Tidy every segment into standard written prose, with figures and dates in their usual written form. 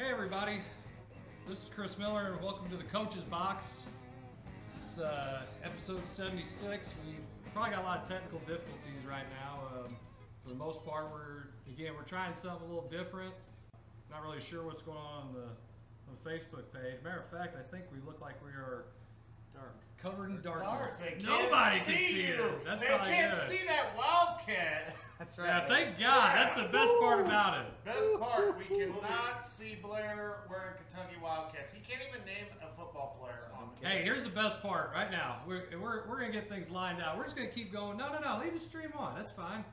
Hey everybody, this is Chris Miller and welcome to the Coach's Box. It's episode 76. We probably got a lot of technical difficulties right now. For the most part, we're trying something a little different. Not really sure what's going on the Facebook page. Matter of fact, I think we look like we are covered in darkness. Nobody can see it. That's they probably can't good. see that Wildcat. That's right. Yeah, thank God. That's the best part about it. Best part, we cannot see Blair wearing Kentucky Wildcats. He can't even name a football player on the Hey, here's the best part right now. We're going to get things lined out. We're just going to keep going. No, leave the stream on. That's fine.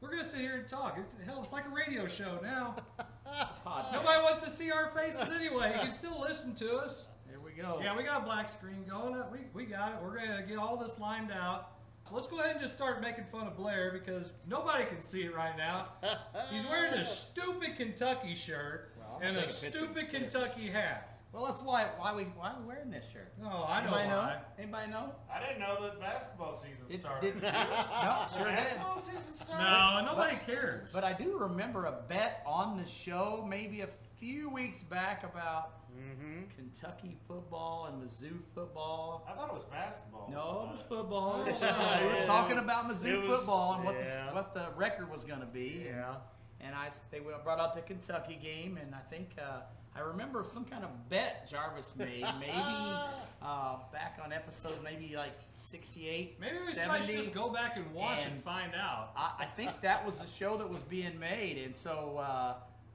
We're going to sit here and talk. It's like a radio show now. Nobody wants to see our faces anyway. You can still listen to us. Here we go. Yeah, we got a black screen going. We got it. We're going to get all this lined out. So let's go ahead and just start making fun of Blair because nobody can see it right now. He's wearing a stupid Kentucky shirt and a stupid Kentucky hat. Well, that's why we wearing this shirt. Oh, I know Anybody why. know? Anybody know? I didn't know that basketball season started. No, sure did. Basketball season started? No, nobody cares. But I do remember a bet on the show maybe a few weeks back about Kentucky football and Mizzou football. I thought it was basketball. No, it was football. Yeah, We were talking about Mizzou was- football and yeah. what the record was going to be. Yeah. And they brought up the Kentucky game, and I think I remember some kind of bet Jarvis made, maybe back on episode maybe like 68, Maybe we 70. should just go back and watch and And find out. I think that was the show that was being made, and so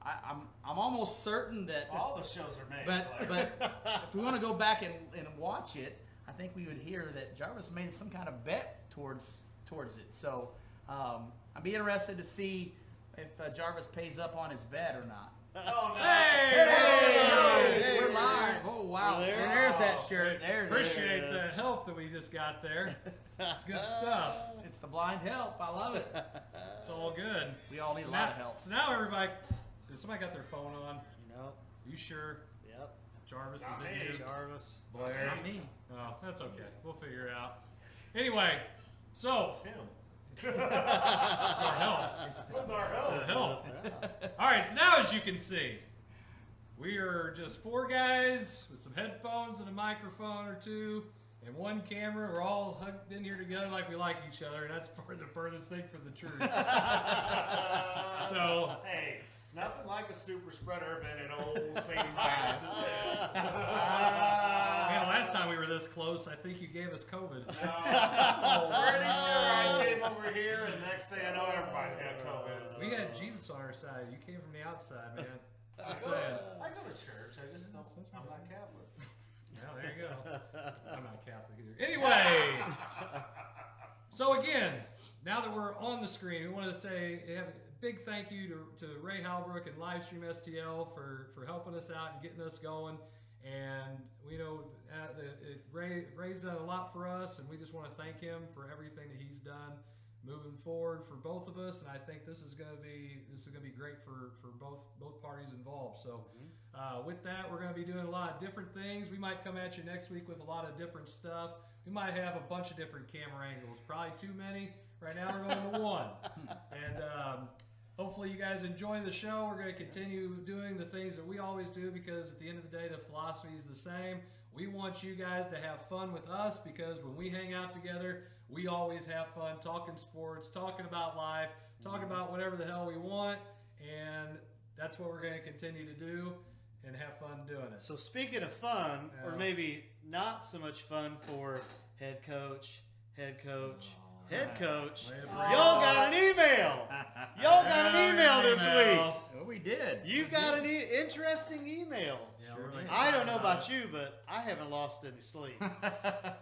I'm almost certain that. All the shows are made. But if we want to go back and watch it, I think we would hear that Jarvis made some kind of bet towards it. So I'd be interested to see if Jarvis pays up on his bet or not. Oh, no. Hey! We're live. Oh wow! We're there. There's that shirt. There it is. Appreciate the help that we just got there. It's good stuff. It's the blind help. I love it. It's all good. We all need So a lot now, of help. so now everybody, has somebody got their phone on? No. Are you sure? Yep. Jarvis, Not is it me. you? Jarvis. Blair? Not me. Oh, that's okay. We'll figure it out. Anyway, so It's him. it's our help. What's our It's help? our help. All right, so now as you can see, we are just four guys with some headphones and a microphone or two and one camera. We're all hugged in here together like we like each other, and that's the furthest thing from the truth. So, Hey, nothing like a super spreader event at old St. Vincent's. man, last time we were this close, I think you gave us COVID. Pretty sure I came over here, and next thing I know, everybody's got COVID. We had Jesus on our side. You came from the outside, man. Just saying. I go to church. I just don't. I'm not Catholic. Well, there you go. I'm not Catholic either. Anyway, so again, now that we're on the screen, we want to say have a big thank you to Ray Halbrook and Livestream STL for helping us out and getting us going. And we know Ray's done a lot for us, and we just want to thank him for everything that he's done moving forward for both of us. And I think this is going to be great for both parties involved. So with that, we're going to be doing a lot of different things. We might come at you next week with a lot of different stuff. We might have a bunch of different camera angles, probably too many. Right now we're going to one. And hopefully you guys enjoy the show. We're going to continue doing the things that we always do because at the end of the day, the philosophy is the same. We want you guys to have fun with us because when we hang out together, we always have fun talking sports, talking about life, talking about whatever the hell we want. And that's what we're going to continue to do and have fun doing it. So speaking of fun, or Yeah. maybe not so much fun for head coach, Way to break y'all got an email. Y'all got an email this week. Oh, we did. You got an interesting email. Yeah, Sure we're really did. I don't excited know about about you, but I haven't lost any sleep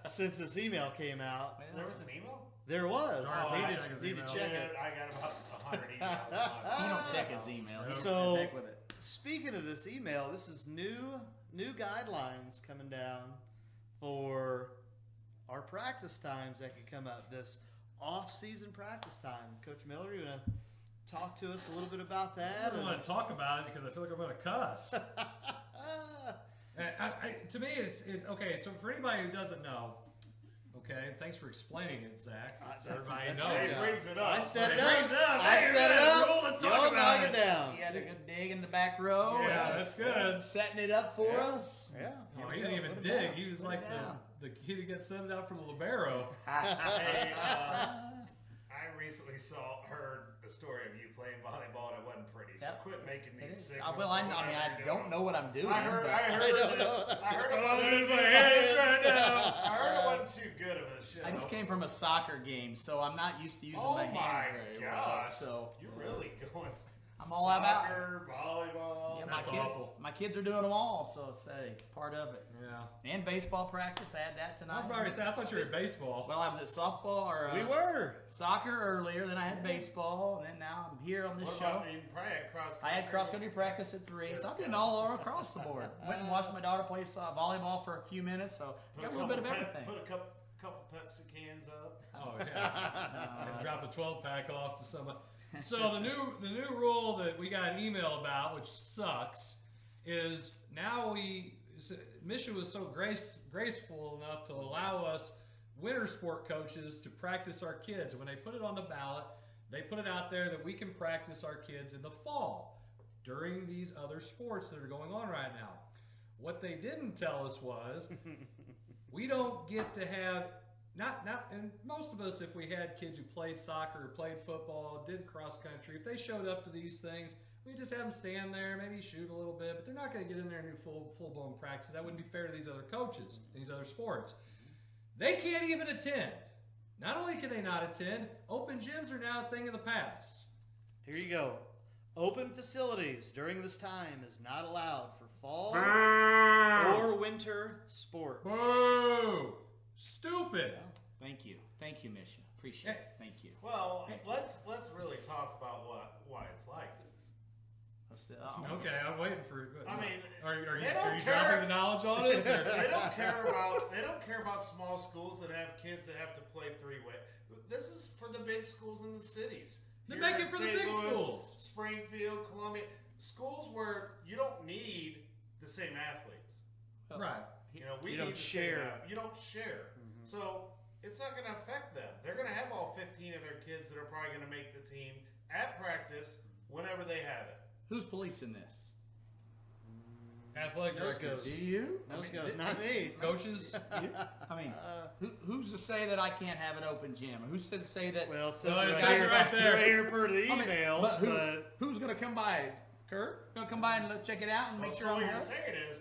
since this email came out. There was an email? There was. Jarvis, Need check to- his need to email. check it. I got about 100 emails. on He it. don't check his email. He just So- sit back with it. Speaking of this email, this is new guidelines coming down for our practice times that can come up this off-season practice time. Coach Miller, you want to talk to us a little bit about I that? don't want to talk about it because I feel like I'm going to cuss. To me, it's okay. So for anybody who doesn't know, Okay, thanks for explaining it, Zach. That's Everybody your knows. He job. brings it up. I set it He up. brings it up. I Hey, set it yeah, up. roll, let's talk Y'all about knock it down. He had a good dig in the back row. Yeah, and that's good. Setting it up for us. Yeah. Oh, Here he we didn't go. even Put it dig. down. He was Put like it down. the kid who gets sent out from the libero. Hey, I recently heard the story of you playing volleyball and it wasn't pretty. So Yep. quit making It these is. signals. Well, I or mean, whatever I you're don't doing. know what I'm doing. I heard but- it don't wasn't. know. I heard it Oh, wasn't. there's my hands right now. I heard it wasn't too good of a show. I just came from a soccer game, so I'm not used to using Oh my my hands very well. gosh. So You're really going. I'm all about- soccer, volleyball. yeah, That's awful. my kids are doing them all, so it's part of it. Yeah. And baseball practice, I had that tonight. I was about to say, I thought you were at baseball. Well, I was at softball or We were. soccer earlier, then I had baseball, and then now I'm here on this What show. about, you probably had cross country. I had cross country practice at 3, so I've been all across the board. Went and watched my daughter play volleyball for a few minutes, so Put got a little bit of everything. Put a couple Pepsi cans up. Oh yeah. And drop a 12-pack off to somebody. So the new rule that we got an email about, which sucks, is now Misha was so graceful enough to allow us winter sport coaches to practice our kids. And when they put it on the ballot, they put it out there that we can practice our kids in the fall during these other sports that are going on right now. What they didn't tell us was we don't get to have and most of us, if we had kids who played soccer or played football, did cross country, if they showed up to these things, we just have them stand there, maybe shoot a little bit, but they're not going to get in there and do full blown practice. That wouldn't be fair to these other coaches, these other sports. They can't even attend. Not only can they not attend, open gyms are now a thing of the past. Here you go. Open facilities during this time is not allowed for fall or winter sports. Boo! Stupid. Thank you, Misha. Appreciate it. Thank you. Well, let's really talk about why it's like this. Okay, I'm waiting for. I mean, are you they don't dropping care. the knowledge on us? Or? They don't care about small schools that have kids that have to play three-way. This is for the big schools in the cities. They Here make in it for the St. big Louis, schools. Springfield, Columbia, schools where you don't need the same athletes. Right. You know, we You need don't the share. Same, you don't share. So it's not going to affect them. They're going to have all 15 of their kids that are probably going to make the team at practice whenever they have it. Who's policing this? Athletic Those directors, goes. Do you? Those is goes, it- not me. coaches. I mean, who's to say that I can't have an open gym? Who's to say that? Well, it says Well, it right, says here, right there. right here per the I mean, email, but but who's going to come by? Is Kurt going to come by and check it out and make Well, sure so I'm what you're here? saying is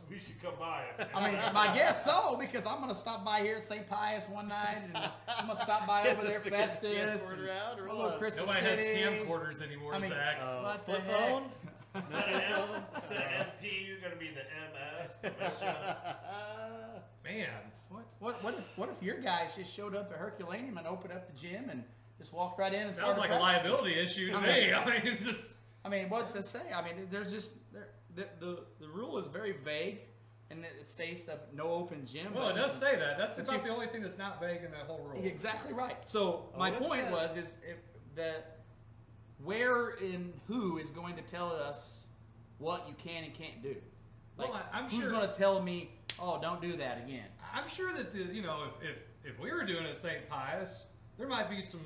we should come by. I mean, my guess so, because I'm going to stop by here at St. Pius one night, and I'm going to stop by over there, Festus, and around or a little what? Christmas Nobody has City. camcorders anymore, I mean, Zach. What the flip heck? phone? Instead of MP, you're going to be the MS. The mission. Man, What if your guys just showed up at Herculaneum and opened up the gym and just walked right in and sounds started like a practicing? liability issue to I me. mean- I mean, just I mean, what's it say? I mean, there's just the rule is very vague, and it states that no open gym. well, it but- does say that. That's But about you- the only thing that's not vague in that whole rule. Exactly right. So Oh, my it point says- is that where and who is going to tell us what you can and can't do? Like, Well, I'm who's sure- going to tell me, oh, don't do that again? I'm sure that if we were doing it at St. Pius, there might be some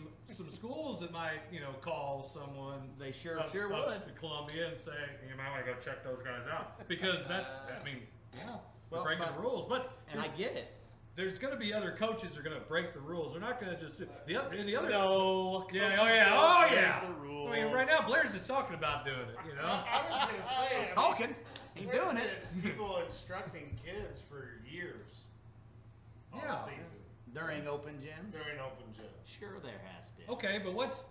schools that might call someone. They sure up would. to Columbia and say you might want to go check those guys out because that's we're Well, breaking but- the rules. But And I get it. there's going to be other coaches that are going to break the rules. They're not going to just do the other. No. Yeah. coaches Oh yeah. don't Oh break yeah. the rules. I mean, right now Blair's just talking about doing it. You know. I was going to say, I mean, Talking, ain't there's doing it. been people instructing kids for years. All Yeah. season During open gyms? during open gym. Sure there has been. Okay, but what's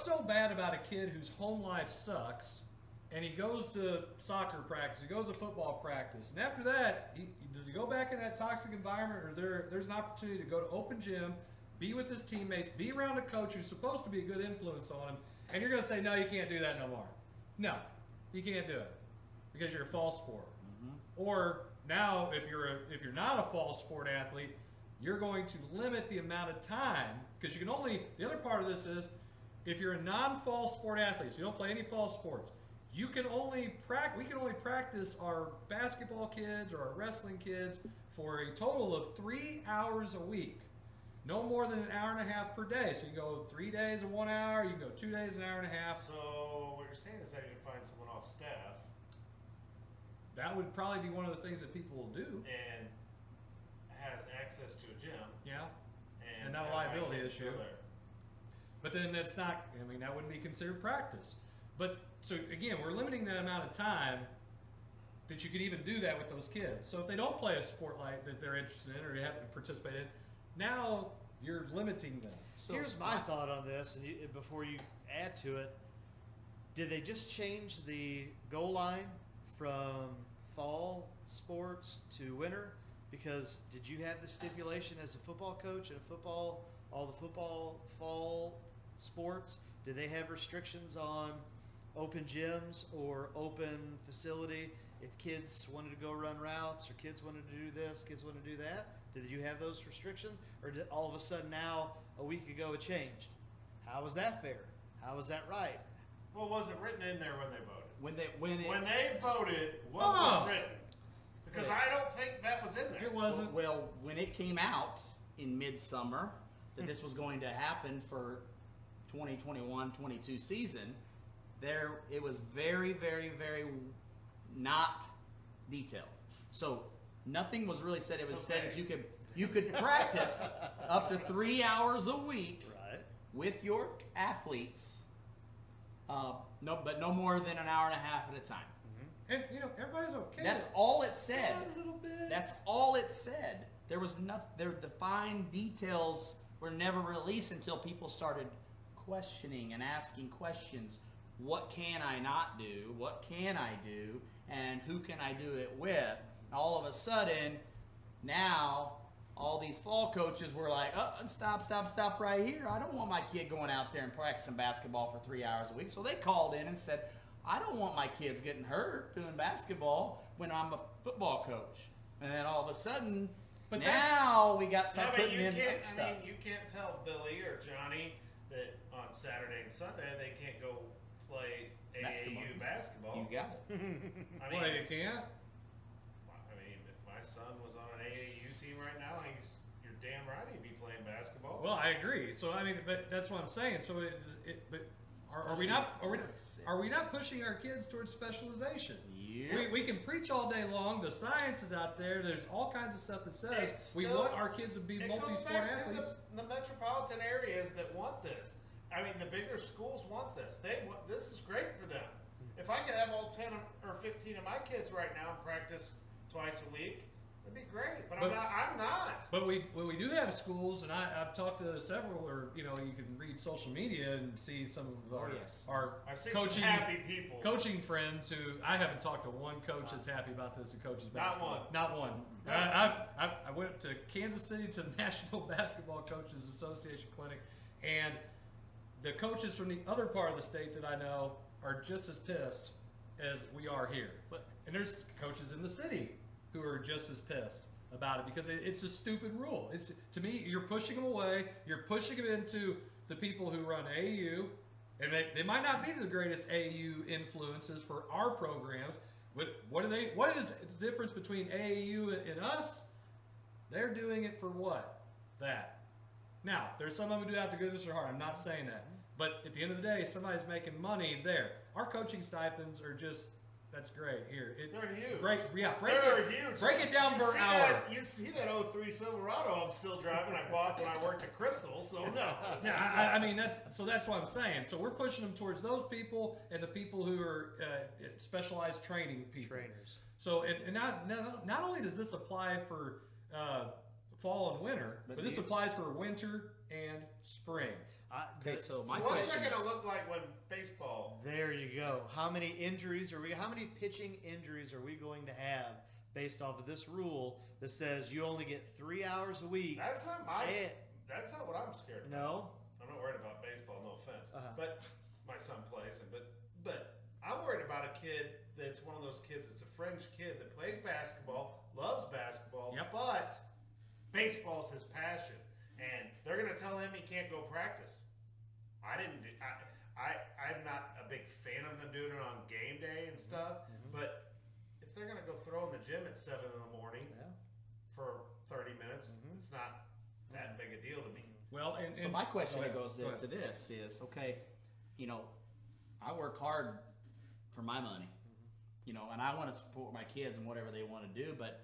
so bad about a kid whose home life sucks, and he goes to soccer practice, he goes to football practice, and after that, does he go back in that toxic environment, or there's an opportunity to go to open gym, be with his teammates, be around a coach who's supposed to be a good influence on him, and you're going to say, no, you can't do that no more. No, you can't do it because you're a fall sport. Or now, if you're not a fall sport athlete, you're going to limit the amount of time because you can only. The other part of this is if you're a non-fall sport athlete, so you don't play any fall sports, we can only practice our basketball kids or our wrestling kids for a total of 3 hours a week. No more than an hour and a half per day. So you can go 3 days of 1 hour, you can go 2 days, an hour and a half. So what you're saying is that you can find someone off staff That would probably be one of the things that people will do. and has access to a gym Yeah. and not a have my liability kids go issue. there. But then that's not, I mean, that wouldn't be considered practice. But, so again, we're limiting the amount of time that you can even do that with those kids. So if they don't play a sport like that they're interested in or they haven't participated in, now you're limiting them. So Here's my thought on this, and before you add to it, did they just change the goal line from fall sports to winter? Because did you have the stipulation as a football coach and all the football fall sports? Did they have restrictions on open gyms or open facility? If kids wanted to go run routes or kids wanted to do this, kids wanted to do that, did you have those restrictions? Or did all of a sudden now, a week ago, it changed? How was that fair? How was that right? Well, was it written in there when they voted? when They voted, what Oh. was written? Because I don't think that was in there. It wasn't. Well, when it came out in midsummer that this was going to happen for 2021-22 season, it was very, very, very not detailed. So nothing was really said. It was said that you could practice up to 3 hours a week Right. with your athletes, but no more than an hour and a half at a time. And, everybody's okay. That's with all it said. a little bit. That's all it said. There was nothing. The fine details were never released until people started questioning and asking questions. What can I not do? What can I do? And who can I do it with? All of a sudden, now all these fall coaches were like, stop right here. I don't want my kid going out there and practicing basketball for 3 hours a week. So they called in and said, I don't want my kids getting hurt doing basketball when I'm a football coach. And then all of a sudden, But now we got some I mean, putting in can't, stuff. I mean, you can't tell Billy or Johnny that on Saturday and Sunday they can't go play AAU basketball. You got it. I Well, mean, you can't. if my son was on an AAU team right now, you're damn right he'd be playing basketball. Well, I agree. So I mean, but that's what I'm saying. So but are we not pushing our kids towards specialization? Yeah. We can preach all day long. The science is out there. There's all kinds of stuff that says It's we still- want our kids to be It goes multi-sport back athletes. to the metropolitan areas that want this. I mean, the bigger schools want this. This is great for them. If I could have all 10 or 15 of my kids right now practice twice a week, that'd be great. But I'm not. But we do have schools, and I've talked to several, or you can read social media and see some of our, yes. our I've seen coaching some happy people. coaching friends who I haven't talked to one coach that's happy about this who coaches Not basketball. one. Not one. No. I went to Kansas City to the National Basketball Coaches Association clinic, and the coaches from the other part of the state that I know are just as pissed as we are here. And there's coaches in the city who are just as pissed about it because it's a stupid rule. It's, to me, you're pushing them away. You're pushing them into the people who run AAU, and they might not be the greatest AAU influences for our programs. What is the difference between AAU and us? They're doing it for what? That. Now, there's some of them who do have the goodness of their heart. I'm not saying that. But at the end of the day, somebody's making money there. Our coaching stipends are just, that's great. Here, They're huge. They're huge. Break it down per hour. You see that 03 Silverado I'm still driving. I bought when I worked at Crystal, so no. Yeah, I mean that's what I'm saying. So we're pushing them towards those people and the people who are specialized training people. Trainers. So and not only does this apply for fall and winter, but this applies for winter and spring. Okay, so So my what's question that going is, to look like when baseball? There you go. How many pitching injuries are we going to have based off of this rule that says you only get 3 hours a week? That's not That's not what I'm scared about. No. I'm not worried about baseball. No offense, Uh-huh. but my son plays, but I'm worried about a kid that's one of those kids that's a fringe kid that plays basketball, loves basketball, Yep. but baseball's his passion, and they're going to tell him he can't go practice. I'm not a big fan of them doing it on game day and stuff, but if they're gonna go throw in the gym at 7 in the morning Yeah. for 30 minutes, it's not that big a deal to me. Well, and So my question go ahead. goes Go ahead. to this is, okay, you know, I work hard for my money, you know, and I want to support my kids and whatever they want to do, but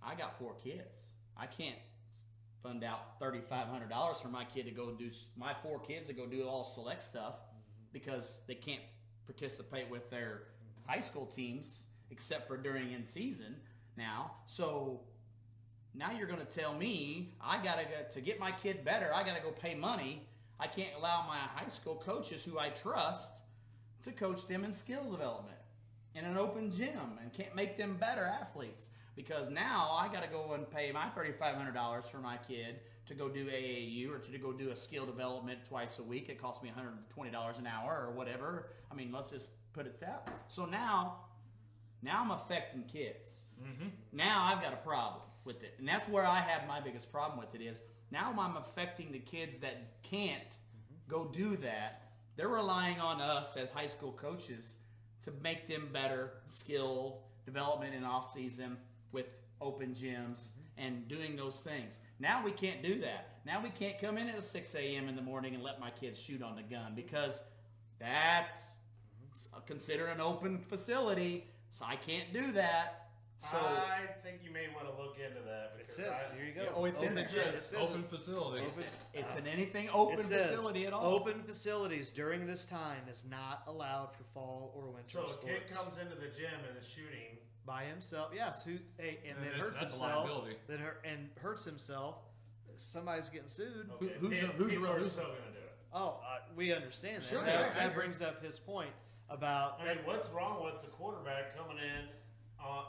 I got 4 kids. I can't fund out $3,500 for my kid to go do, my 4 kids to go do all select stuff because they can't participate with their high school teams except for during in season now. So now you're going to tell me I got to go to get my kid better. I got to go pay money. I can't allow my high school coaches who I trust to coach them in skill development in an open gym and can't make them better athletes because now I got to go and pay my $3,500 for my kid to go do AAU or to go do a skill development twice a week. It costs me $120 an hour or whatever. I mean, let's just put it that. So now I'm affecting kids. Now I've got a problem with it. And that's where I have my biggest problem with it is now I'm affecting the kids that can't go do that. They're relying on us as high school coaches to make them better, skill development in off season with open gyms and doing those things. Now we can't do that. Now we can't come in at 6 a.m. in the morning and let my kids shoot on the gun because that's considered an open facility. So I can't do that. So I think you may want to look into that It because says, here you go. Yeah, oh, it's in Open there. gym. It It says open it. facility. it's an anything open It says, facility at all. Open facilities during this time is not allowed for fall or winter So a sports. kid comes into the gym and is shooting. By himself, yes. And then that's- hurts that's a himself. liability. And hurts himself. Somebody's getting sued. Okay, who's people are who's- still going to do it. Oh, we understand that. Sure, that, yeah, that brings up his point about. I mean, what's wrong with the quarterback coming in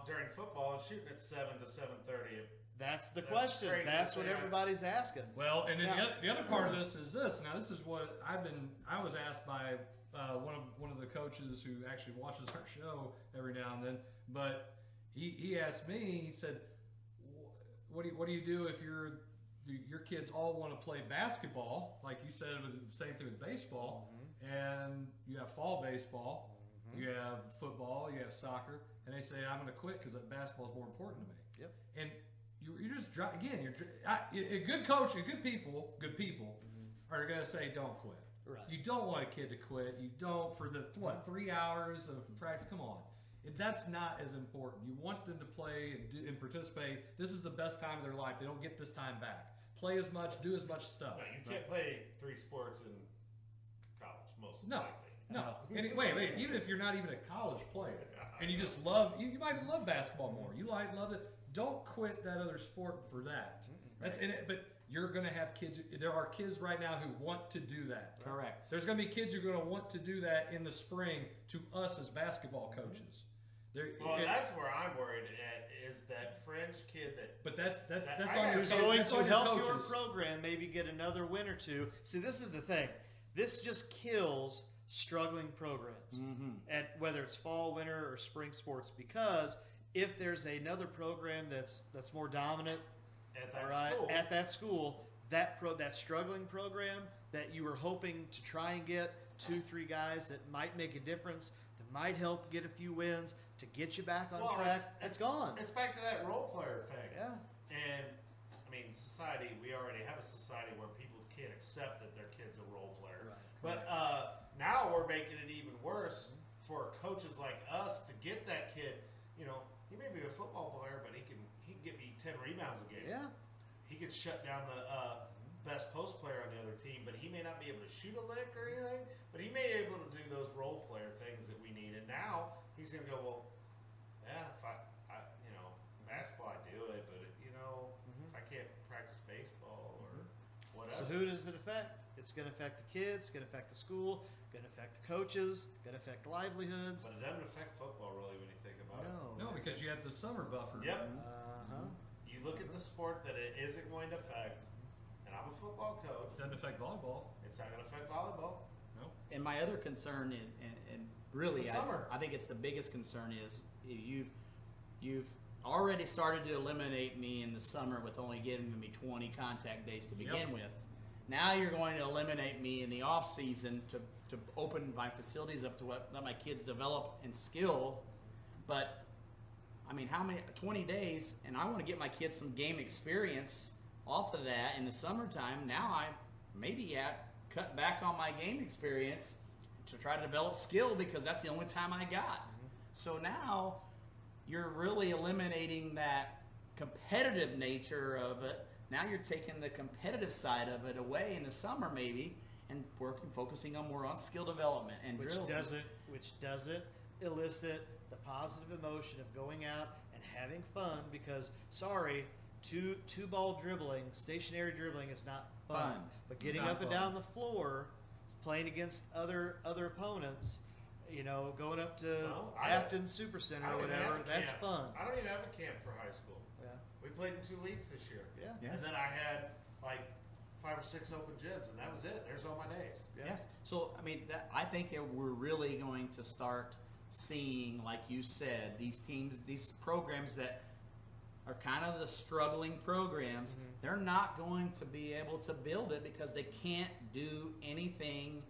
during football and shooting at 7 to 7:30? That's the That's question. crazy That's to what say. everybody's asking. Well, and then Yeah. the other part of this is this. Now, this is what I was asked by one of the coaches who actually watches our show every now and then. But he asked me. He said, "What do you do if your kids all want to play basketball, like you said, with the same thing with baseball, and you have fall baseball, you have football, you have soccer, and they say I'm going to quit because basketball is more important to me." Yep. And you're just again, a good coach and good people are going to say don't quit. Right. You don't want a kid to quit. You don't for the 3 hours of practice. Come on, that's not as important. You want them to play and participate. This is the best time of their life. They don't get this time back. Play as much, do as much stuff. No, you can't play 3 sports in college, most No. likely. No. And wait. Even if you're not even a college player, and you just love, you might love basketball more. You might love it. Don't quit that other sport for that. That's in it. But you're going to have kids. There are kids right now who want to do that. Correct. There's going to be kids who are going to want to do that in the spring to us as basketball coaches. Well, that's where I'm worried at is that fringe kid that. But that's I on got your Who's coach- going that's to on help your coaches. program maybe get another win or two. See, this is the thing. This just kills struggling programs, at whether it's fall, winter, or spring sports. Because if there's another program that's more dominant, At that all right, school. at that school, that struggling program that you were hoping to try and get 2-3 guys that might make a difference, that might help get a few wins to get you back on Well, track, it's gone. It's back to that role player thing. Yeah. And I mean, society. We already have a society where people can't accept that their kid's a role player. Right. But now we're making it even worse for coaches like us to get that kid. You know, he may be a football player, but he can get me 10 rebounds a game. Yeah. He could shut down the best post player on the other team, but he may not be able to shoot a lick or anything. But he may be able to do those role player things that we need. And now he's gonna go, well, yeah, if I basketball I do it, but if I can't practice baseball or whatever. So who does it affect? It's going to affect the kids, going to affect the school, going to affect the coaches, going to affect livelihoods. But it doesn't affect football really when you think about it. No, because you have the summer buffer. Yep. Uh-huh. You look at the sport that it isn't going to affect, and I'm a football coach. Doesn't affect volleyball. It's not going to affect volleyball. No. And my other concern, and really, It's the summer. I think it's the biggest concern is you've already started to eliminate me in the summer with only giving me 20 contact days to begin Yep. with, Now you're going to eliminate me in the off season to open my facilities up to let my kids develop and skill. But I mean, how many 20 days, and I want to get my kids some game experience off of that in the summertime. Now I maybe cut back on my game experience to try to develop skill because that's the only time I got. So now you're really eliminating that competitive nature of it. Now you're taking the competitive side of it away in the summer maybe and focusing on more on skill development and Which drills. doesn't elicit the positive emotion of going out and having fun because two ball dribbling, stationary dribbling is not fun. But It's getting not up and fun. down the floor, playing against other opponents, going up to Well, Afton Super Center I or don't even whatever, have a that's camp. fun. I don't even have a camp for high school. Yeah. We played in 2 leagues this year. Yeah. Yes. And then I had like 5 or 6 open gyms, and that was it. There's all my days. Yeah. Yes. So I mean, I think that we're really going to start seeing, like you said, these teams, these programs that are kind of the struggling programs. They're not going to be able to build it because they can't do anything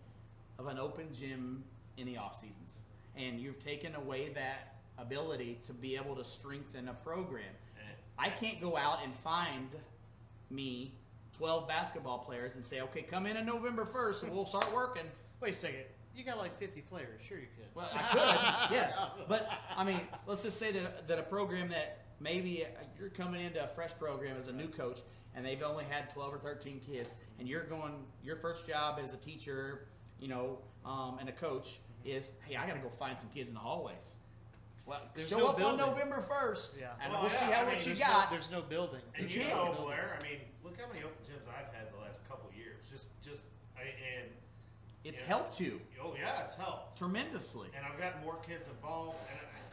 of an open gym in the off seasons, and you've taken away that ability to be able to strengthen a program. And I can't go out and find me 12 basketball players and say, okay, come in on November 1st and we'll start working. Wait a second. You got like 50 players. Sure you could. Well, I could, yes. But, I mean, let's just say that a program that maybe you're coming into a fresh program as a new coach and they've only had 12 or 13 kids and your first job as a teacher, and a coach is, hey, I got to go find some kids in the hallways. Well, There's show no up on building. November 1st Yeah. and Well, we'll see yeah, how I mean, much you There's got. there's no building. And You you can't. know, Blair, I mean, look how many open gyms I've had the last couple years. And It's Yeah. helped you oh yeah, it's helped. tremendously. And I've got more kids involved,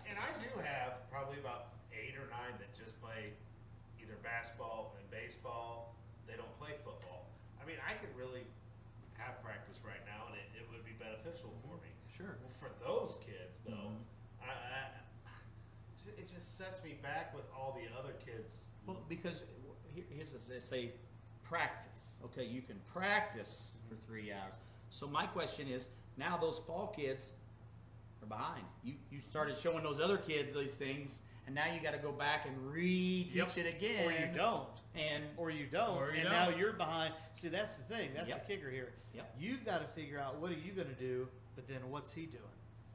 and I do have probably about 8 or 9 that just play either basketball and baseball. They don't play football. I mean, I could really have practice right now, and it would be beneficial for me. Sure. Well, for those kids, though, Mhm. it just sets me back with all the other kids. Well, because here's they say practice. Okay, you can practice for 3 hours. So my question is, now those fall kids are behind. You started showing those other kids these things, and now you got to go back and reteach Yep. it again. Or you don't. And Or you don't. Or you and don't. now you're behind. See, that's the thing. That's Yep. the kicker here. Yep. You've got to figure out what are you going to do, but then what's he doing?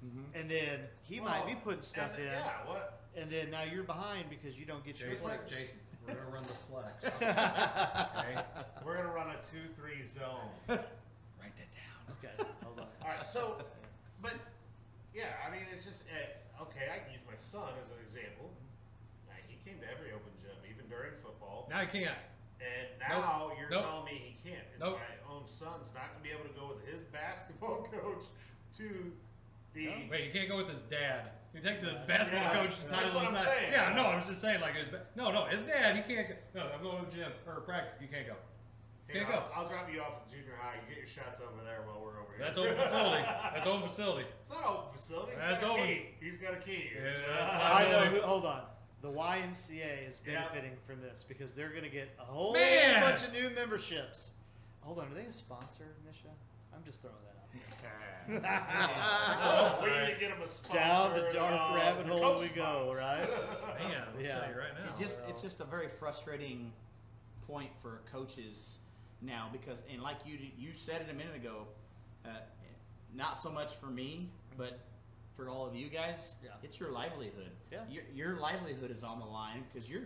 Mhm. And then he might be putting stuff and, in, Yeah, what? and then now you're behind because you don't get your Jason, flex. Jason, we're gonna run the flex. Okay, We're gonna run a 2-3 zone. write that down. Okay, hold on. All right, so, but yeah, I mean, it's just okay. I can use my son as an example. Now, he came to every open gym, even during football, Now you can't. and now you're Nope. telling me he can't. It's Nope. my own son's not gonna be able to go with his basketball coach to the. Wait, you can't go with his dad. You take the basketball Yeah, coach's that's title what I'm inside. saying. Yeah, no, I was just saying like his. No, his dad. He can't. No, I'm going to the gym or practice. You can't go. Here, Can't go. I'll drop you off at junior high. You get your shots over there while we're over here. That's open facility. That's open facility. It's not open facility. He's That's got a open. key. He's got a key. Yeah, It's- that's not- I know. Really? Hold on. The YMCA is Yeah. benefiting from this because they're going to get a whole Man. bunch of new memberships. Hold on. Are they a sponsor, Misha? I'm just throwing that out there. Oh, we need to get him a sponsor. Down the dark rabbit the hole we Coach go, Box. right? Man, I'll Yeah. tell you right now. It's just a very frustrating point for coaches now because, and like you said it a minute ago, not so much for me, but for all of you guys, Yeah. it's your livelihood. Yeah. Your livelihood is on the line because your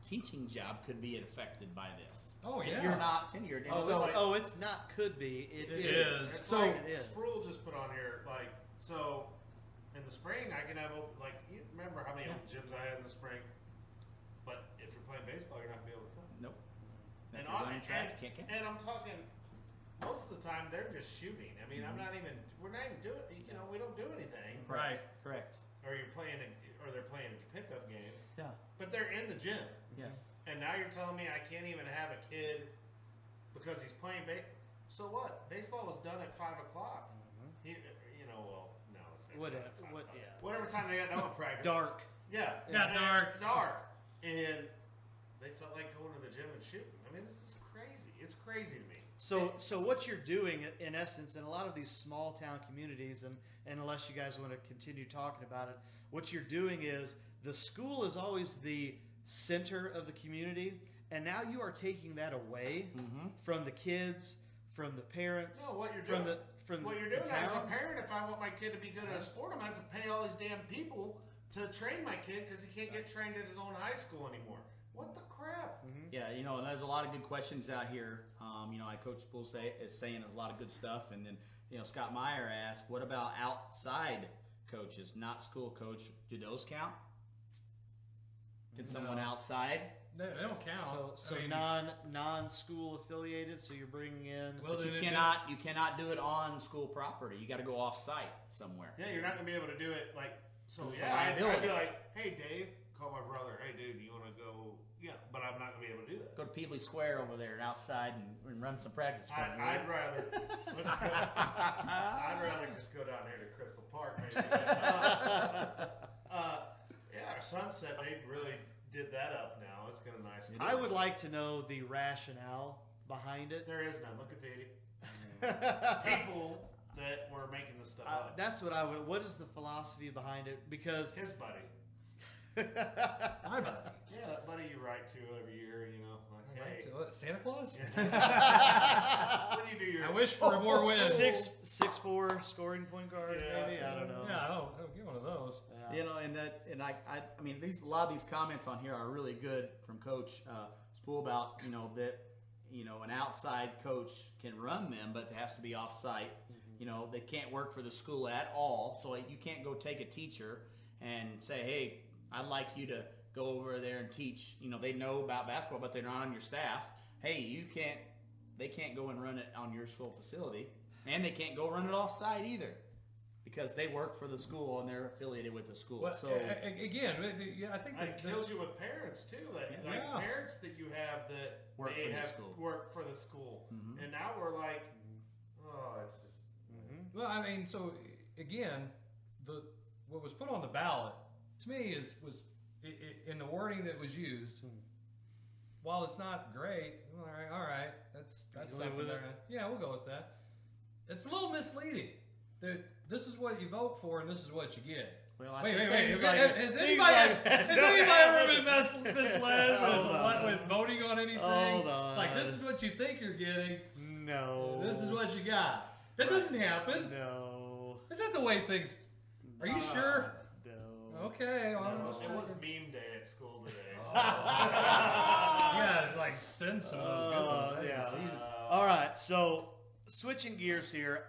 teaching job could be affected by this. Oh, If yeah. you're not tenured. And Oh, it's not could be. It It is. is. It's So- like It is. Sproul just put on here, like, so in the spring I can have like, you remember how many Yeah. open gyms I had in the spring? But if you're playing baseball, you're not gonna be able to come. Nope. If And you're running track, you can't. and I'm talking, most of the time they're just shooting. I mean, Mm-hmm. we're not even doing, we don't do anything. Right. Correct. Or they're playing a pickup game, Yeah. but they're in the gym. Yes. And now you're telling me I can't even have a kid because he's playing so what? Baseball was done at 5:00. He, well, no, it's not Whatever, done at 5 what- o'clock. yeah. Whatever time they got done with practice. Dark. Yeah. Yeah, and dark. Dark. And they felt like going to the gym and shooting. I mean, this is crazy. It's crazy to me. So what you're doing in essence in a lot of these small town communities, and unless you guys want to continue talking about it, what you're doing is the school is always the center of the community, and now you are taking that away from the kids, from the parents, No, what you're from doing, from what you're the doing as a town. parent, if I want my kid to be good at a sport, I'm gonna have to pay all these damn people to train my kid because he can't get trained at his own high school anymore. What the crap? Yeah, you know, and there's a lot of good questions out here. You know, Coach Bull is saying a lot of good stuff, and then you know Scott Meyer asked, "What about outside coaches, not school coach? Do those count? Can someone outside?" They don't count. So I mean, non-school affiliated. So you're bringing in. Well, But you then cannot do it on school property. You got to go off site somewhere. Yeah, you're not gonna be able to do it like. So 'Cause it's yeah, a I'd liability. be like, hey Dave, call my brother. Hey dude, you wanna go? Yeah, but I'm not gonna be able to do that. Go to Peevely Square over there and outside and run some practice. I'd rather let's go. I'd rather just go down here to Crystal Park, maybe. Yeah, our son said they really did that up now. It's gonna nice. I would like to know the rationale behind it. There is none. Look at the people that were making this stuff up. That's what I would. What is the philosophy behind it? Because His buddy. my buddy. Yeah, that buddy you write to every year. You know, like, Right, hey. to what, Santa Claus? When you do your I wish for more wins. 6'4" scoring point guard, Yeah. maybe. I don't know. Yeah, I'll get one of those. Yeah. You know, and I mean, a lot of these comments on here are really good from Coach Spool about that an outside coach can run them, but it has to be off site. You know, they can't work for the school at all, so you can't go take a teacher and say, hey, I'd like you to go over there and teach. You know, they know about basketball, but they're not on your staff. Hey, they can't go and run it on your school facility, and they can't go run it off site either, because they work for the school and they're affiliated with the school. Well, So again, yeah, I think It kills you with parents too. Like Yeah. parents that you have that Work they for the have school. work for the school, Mhm. and now we're like, oh, it's just. well, I mean, so again, what was put on the ballot to me was in the wording that was used. While it's not great, all right, that's You go something with there. Yeah, we'll go with that. It's a little misleading. That this is what you vote for and this is what you get. well, I Wait. think things Has like- has things anybody like that has don't anybody happen. ever been misled Hold on. with voting on anything? Hold on. Like this is what you think you're getting. No. This is what you got. That doesn't happen. No. Is that the way things? Are you sure? No. Okay. Well, I'm It just was checking. meme day at school today. So. Yeah, like send some of those good ones. I didn't yeah. see them. All right. So switching gears here.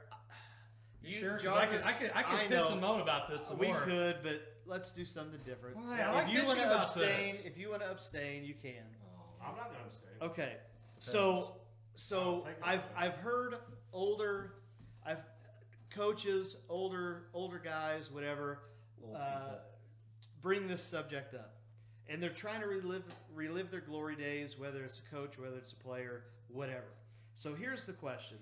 You sure? 'Cause I could piss know. and moan about this some We more. could, but let's do something different. Why? I like if you bitching want to about abstain, this. if you want to abstain, you can. I'm not gonna mistake. Okay. Depends. So think I've about it. I've heard coaches, older guys, whatever, Old people. bring this subject up, and they're trying to relive their glory days, whether it's a coach, whether it's a player, whatever. So here's the question: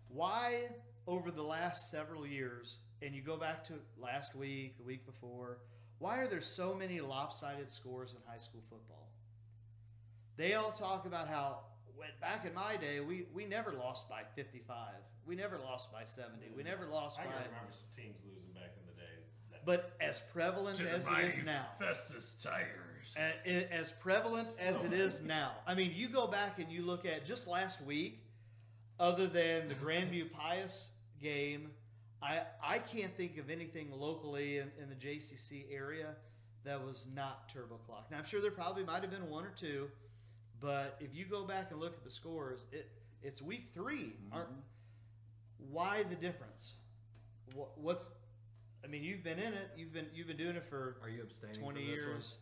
why, over the last several years, and you go back to last week, the week before, why are there so many lopsided scores in high school football? They all talk about how back in my day, we never lost by 55. We never lost by 70. We never lost I by. can remember some teams losing back in the day. But as prevalent as it is now, Festus Tigers. as prevalent as it is now, I mean, you go back and you look at just last week, other than the Grandview Pius game, I can't think of anything locally in the JCC area that was not turbo clock. Now I'm sure there probably might have been one or two, but if you go back and look at the scores, it's week 3. Why the difference? What's? I mean, you've been in it. You've been doing it for Are you abstaining 20 from this years.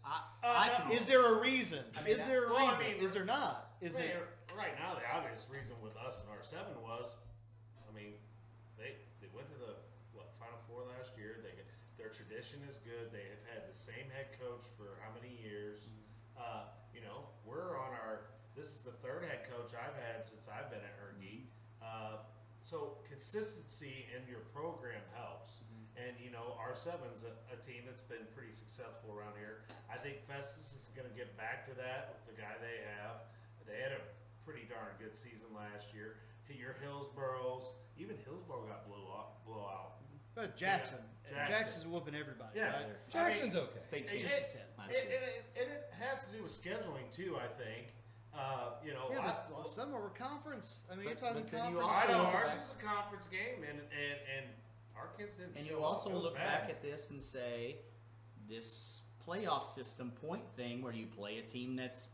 I can. Is there a reason? I mean, Is there a well, I reason? mean, Is there not? Is right, it? right now the obvious reason with us and R7 was, I mean, they went to the Final Four last year. Their tradition is good. They have had the same head coach for how many years? We're on this is the 3rd head coach I've had since I've been at Ergie. So consistency in your program helps. And R7's a team that's been pretty successful around here. I think Festus is going to get back to that with the guy they have. They had a pretty darn good season last year. your Hillsboroughs, even Hillsborough got blow out. But Jackson. Yeah, Jackson. Jackson's whooping everybody, Yeah. right? Jackson's okay. State It, champions it, last year. it has to do with scheduling too, I think. You know, Yeah, but some are conference. I mean, you're But- talking but then you conference. I know look ours back- was a conference game, and our kids didn't. And show you up. also It was look bad. back at this and say, this playoff system point thing where you play a team that's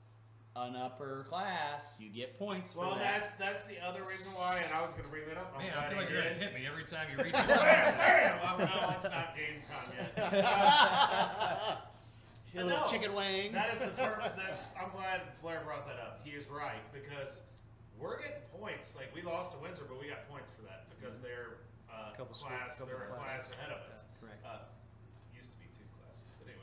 an upper class, you get points Well, for that. that's the other reason why, and I was going to bring that up. I'm Man, glad I feel he like you're did. gonna hit me every time you reach your Well, no, it's not game time yet. A little No, chicken wing. That is I'm glad Blair brought that up. He is right because we're getting points. Like we lost to Windsor, but we got points for that because they're Couple class. couple They're a classes. class ahead of us. Correct. Used to be 2 classes, but anyway.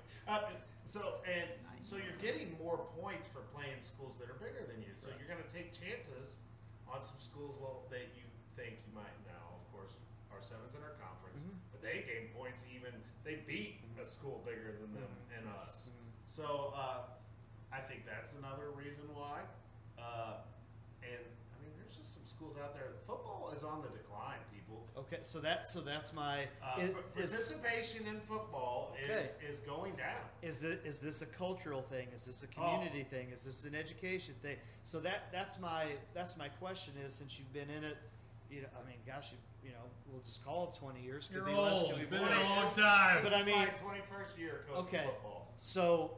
So you're getting more points for playing schools that are bigger than you. So Right. you're going to take chances on some schools that you think you might now. Of course, our sevens in our conference, Mhm. but they gained points even. They beat a school bigger than them and us. Mhm. So I think that's another reason why. And I mean, there's just some schools out there. Football is on the decline, people. Okay, so that's my. Is Participation in football Okay. is going down. is this a cultural thing? Is this a community thing? Is this an education thing? So that's my question is since you've been in it, you know, I mean, gosh, you know, we'll just call it 20 years. Could You're be less, old. could be Been more. in a long This- time. This But I is mean- my 21st year coaching Okay. football. So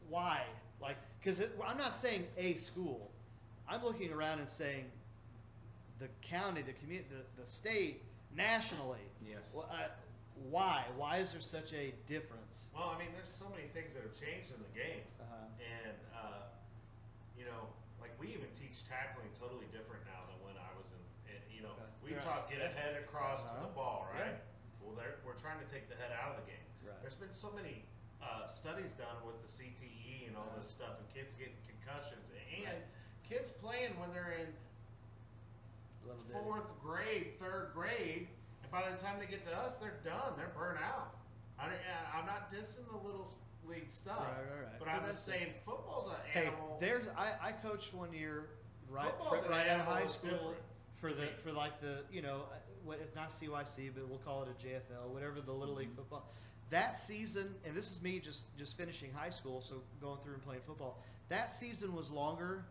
why? Like, because I'm not saying a school. I'm looking around and saying the county, the community, the state, nationally. Yes. Well, why? Why is there such a difference? Well, I mean, there's so many things that have changed in the game. Uh-huh. And, you know, like we even teach tackling totally different now than when I was in you know, Okay. we Yeah. taught get ahead across to Uh-huh. the ball, right? Yeah. Well, we're trying to take the head out of the game. Right. There's been so many studies done with the CTE and all this stuff, and kids getting concussions, and kids playing when they're in Little bit. 4th grade, 3rd grade, and by the time they get to us, they're done. They're burnt out. I'm not dissing the little league stuff, Right. but But I'm that's just saying football's an Hey, animal. I coached one year right Football's an out of animal high that's school different. for like the you know what it's not CYC but we'll call it a JFL whatever the little league football. That season, and this is me just finishing high school, so going through and playing football. That season was longer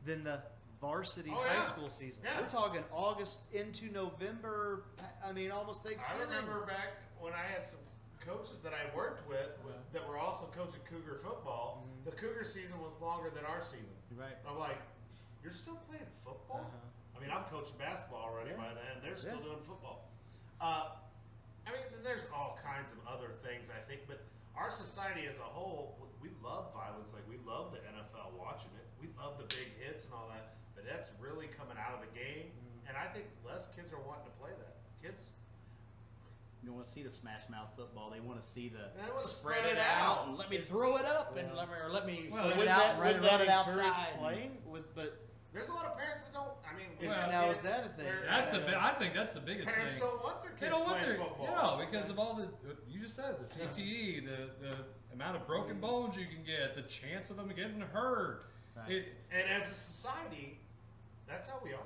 than the varsity Oh, high yeah. school season. Yeah. We're talking August into November. I mean, almost I Thanksgiving. remember back when I had some coaches that I worked with that were also coaching Cougar football. Mhm. The Cougar season was longer than our season. Right. And I'm like, you're still playing football? Uh-huh. I mean, I'm coaching basketball already Yeah. by then. They're still Yeah. doing football. I mean, there's all kinds of other things, I think, but our society as a whole, we love violence. Like, we love the NFL watching it. We love the big hits and all that, but that's really coming out of the game. Mhm. And I think less kids are wanting to play that. Kids, You don't want to see the smash mouth football. They want to see the They wanna spread spread it it out out. and let me throw it up and Yeah. let me Well, spread would it out and run it encourage outside. playing? But there's a lot of parents that don't. I mean, is, Well, now is that a thing? they're- That's Is the. that I think that's the biggest Parents thing. don't want their kids They don't want playing their football. because of all the you just said the CTE, the amount of broken bones you can get, the chance of them getting hurt. Right. It, And as a society, that's how we are.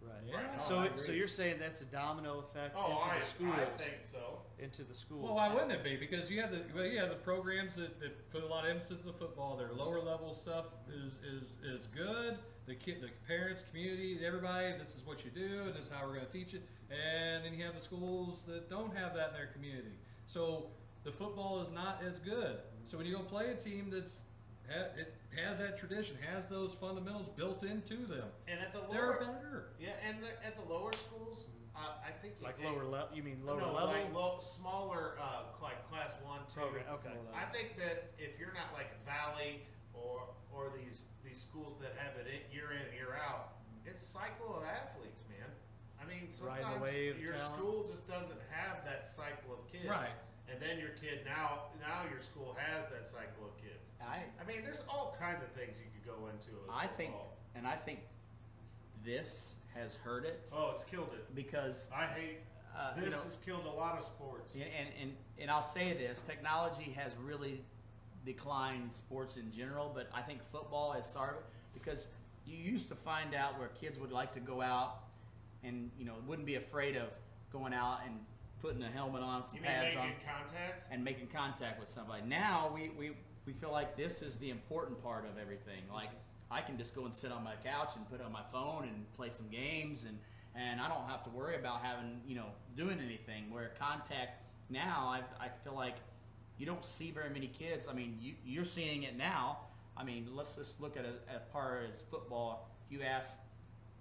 Right. Yeah. now. So, I so agree. you're saying that's a domino effect Oh, into I the schools, think so. into the schools. well, why wouldn't it be? Because you have the programs that put a lot of emphasis on the football. Their lower level stuff is good. The parents, community, everybody. This is what you do, and this is how we're going to teach it. And then you have the schools that don't have that in their community. So the football is not as good. So when you go play a team it has that tradition, has those fundamentals built into them, And at the they're lower, better. yeah, and at the lower schools, I think Like they- lower level? You mean lower no, level? like smaller, like class 1, 2. Program. Okay. I think that if you're not like Valley or these schools that have it year in and year out, it's cycle of athletes, man. I mean, Riding the sometimes wave of your talent. school just doesn't have that cycle of kids. Right. And then your kid now your school has that cycle of kids. I mean, there's all kinds of things you could go into. With I think, football. and I think this has hurt it Oh, it's killed it. because I hate you this know, has killed a lot of sports. and I'll say this: technology has really declined sports in general, but I think football has started because you used to find out where kids would like to go out and, wouldn't be afraid of going out and putting a helmet on, some You mean pads on, making contact? and making contact with somebody. Now we feel like this is the important part of everything. Like, I can just go and sit on my couch and put on my phone and play some games, and I don't have to worry about having, doing anything. Where contact now, I feel like you don't see very many kids. I mean, you're seeing it now. I mean, let's just look at as far as football. If you ask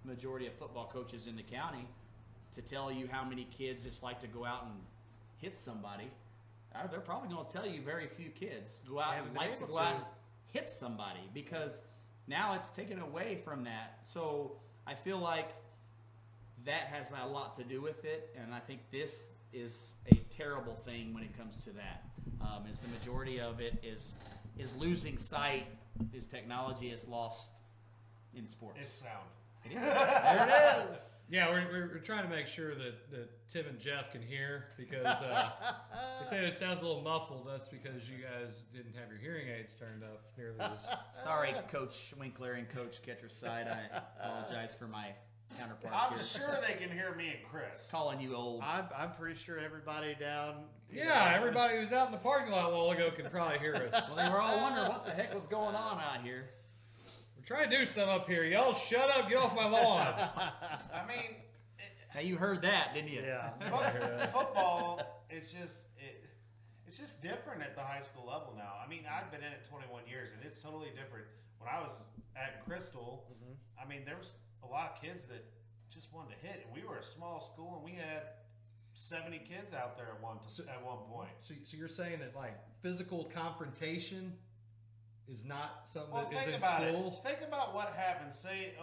majority of football coaches in the county to tell you how many kids just like to go out and hit somebody, they're probably going to tell you very few kids go out Haven't and been like to able go out to. and hit somebody, because now it's taken away from that. So I feel like that has a lot to do with it, and I think this is a terrible thing when it comes to that. Is the majority of it is losing sight, is technology is lost in sports. It's sound. It is. There it is. Yeah, we're trying to make sure that Tim and Jeff can hear, because they say it sounds a little muffled. That's because you guys didn't have your hearing aids turned up nearly as. Sorry, Coach Winkler and Coach Ketcherside. I apologize for my counterparts I'm here. sure they can hear me and Chris. Calling you old. I'm pretty sure everybody down. Yeah, everybody who's out in the parking lot a while ago can probably hear us. Well, they were all wondering what the heck was going on out here. We're trying to do something up here. Y'all shut up, get off my lawn. I mean, Hey, you heard that, didn't you? Yeah. football, it's just different at the high school level now. I mean, I've been in it 21 years, and it's totally different. When I was at Crystal, I mean, there was a lot of kids that just wanted to hit, and we were a small school, and we had 70 kids out there at one point. So you're saying that like physical confrontation is not something Well, that is think in about school? it. Think about what happened. Say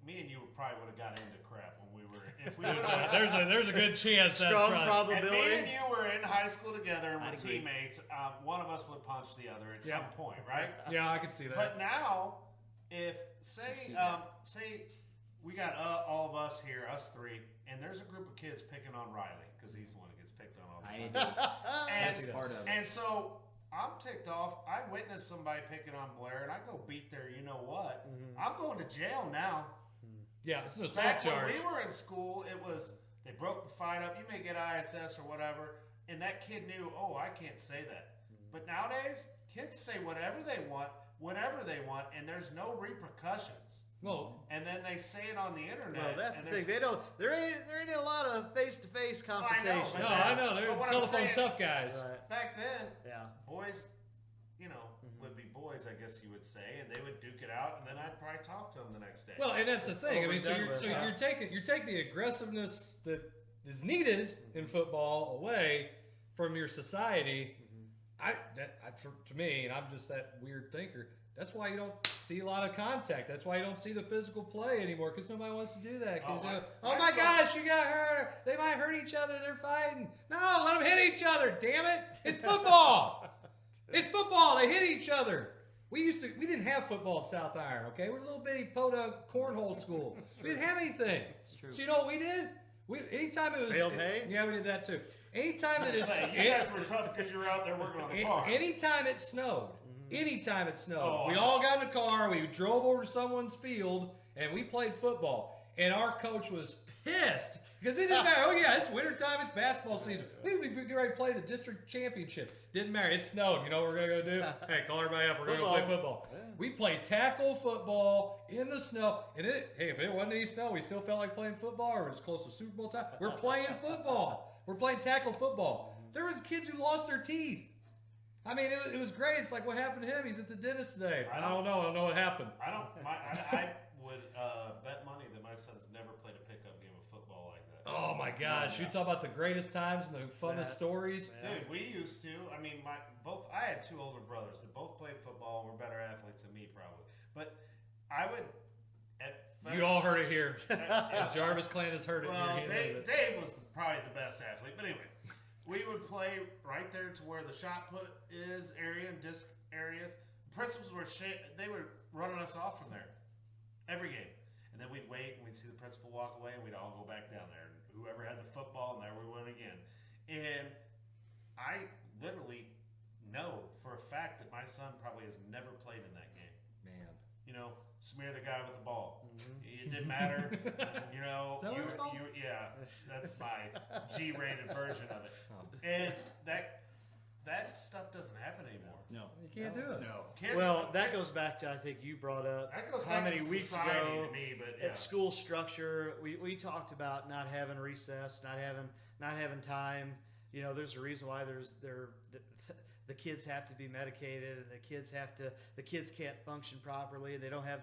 me and you probably would have got into crap when we were. If we There's a good chance that's Strong right. and probability. me and you were in high school together and I'd were agree. teammates. One of us would punch the other at Yeah. some point, right? Yeah, I can see that. But now, if say see that. say we got all of us here, us three, and there's a group of kids picking on Riley because he's the one that gets picked on all the I time. do. And, That's part of it. and so I'm ticked off. I witnessed somebody picking on Blair, and I go beat their you know what. I'm going to jail now. Yeah, it's an assault Back when charge. we were in school, it was they broke the fight up. You may get ISS or whatever, and that kid knew. Oh, I can't say that. But nowadays, kids say whatever they want, and there's no repercussions. Well, And then they say it on the internet. Well, that's and the thing. there's- There ain't a lot of face-to-face confrontation. but no, I know. They're But what I'm telephone saying- tough guys. Right. Back then, Yeah. boys, would be boys, I guess you would say, and they would duke it out, and then I'd probably talk to them the next day. Well, and that's the thing. I mean, so Overdone you're, with, so huh? you're taking the aggressiveness that is needed in football away from your society. To me, and I'm just that weird thinker. That's why you don't see a lot of contact. That's why you don't see the physical play anymore, because nobody wants to do that. Because I my saw- gosh, you got hurt. They might hurt each other. They're fighting. No, let them hit each other. Damn it! It's football. It's football. They hit each other. We didn't have football at South Iron. Okay, we're a little bitty podunk cornhole school. We didn't have anything. It's true. So you know what we did? Anytime it was Baled hay? Yeah, we did that too. Anytime that I'd say, you guys were tough because you were out there working on the farm. Anytime it snowed, Oh, we I all got in the car, we drove over to someone's field, and we played football. And our coach was pissed because it didn't matter. Oh yeah, it's wintertime, it's basketball season. We get ready to play the district championship. Didn't matter. It snowed. You know what we're gonna go do? Hey, call everybody up. We're gonna go play football. Yeah. We played tackle football in the snow. And if it wasn't any snow, we still felt like playing football, or it was close to Super Bowl time. We're playing football. We're playing tackle football. There was kids who lost their teeth. I mean, it was great. It's like, what happened to him? He's at the dentist today. I don't know. I don't know what happened. I would bet money that my son's never played a pickup game of football like that. Oh my gosh! You talk about the greatest times and the funnest That- stories. Dude, we used to. I mean, I had two older brothers that both played football and were better athletes than me, probably. But I would. You all heard it here. Jarvis Clan has heard it Well, here. He admitted it. Dave was probably the best athlete. But anyway, we would play right there to where the shot put is area and disc areas. Principals were they were running us off from there every game, and then we'd wait and we'd see the principal walk away, and we'd all go back down there. And whoever had the football, and there we went again. And I literally know for a fact that my son probably has never played in that game. Man. You know, smear the guy with the ball. It didn't matter, you know. Is that what it's called? Yeah, that's my G-rated version of it. And that stuff doesn't happen anymore. No. You can't do it. No. Kids, Well, that goes back to, I think you brought up that goes how back many to weeks society ago to me, but yeah. at school structure, we talked about not having recess, not having time. You know, there's a reason why the kids have to be medicated, and the kids can't function properly. They don't have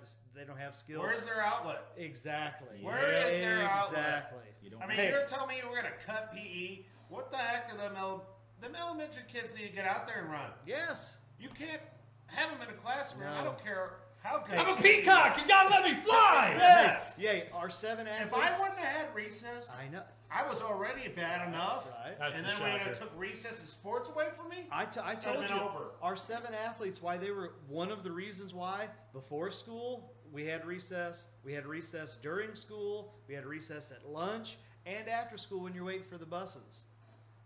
skills. Where's their outlet? Exactly. Where is their outlet? Exactly. You don't. I mean, Hey. you're telling me we're gonna cut PE? What the heck are them elementary kids need to get out there and run? Yes. You can't have them in a classroom. I No. don't care how good. I'm a peacock. You gotta let me fly. Yes. Yeah, our 7 If athletes. I wouldn't have had recess, I know. I was already bad enough. Right. That's And a then when shocker. they took recess and sports away from me, I told been you, over. our 7 athletes, why they were one of the reasons why before school we had recess. We had recess during school. We had recess at lunch and after school when you're waiting for the buses.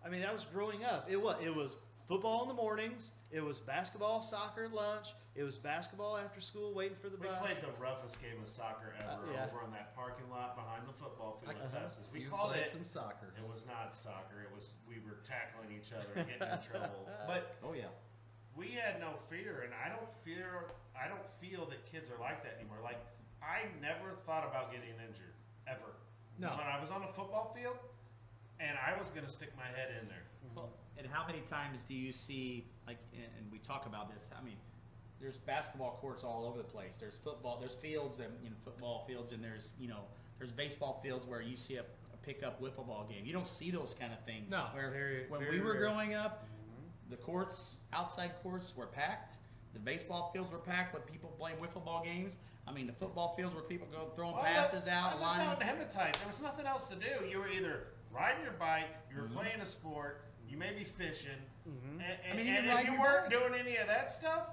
I mean, that was growing up. It was football in the mornings. It was basketball, soccer at lunch. It was basketball after school waiting for the we bus. played the roughest game of soccer ever Yeah. over on that parking lot behind the football field at Festus. We You called played it. some soccer. It was not soccer. It was we were tackling each other, and getting in trouble. But Oh yeah. we had no fear, and I don't feel that kids are like that anymore. Like I never thought about getting injured ever. No. When I was on a football field, and I was gonna stick my head in there. Well, and how many times do you see, like, and we talk about this, I mean, there's basketball courts all over the place. There's football, there's fields, and football fields, and there's baseball fields where you see a pickup wiffle ball game. You don't see those kind of things. No. Where when Very we were rare. growing up, the courts, outside courts were packed. The baseball fields were packed with people playing wiffle ball games. I mean, the football fields where people go throwing passes out, I lived lining. out in Hematite. There was nothing else to do. You were either riding your bike, you were playing a sport, you may be fishing, and, I mean, even and if riding you your weren't bike. doing any of that stuff,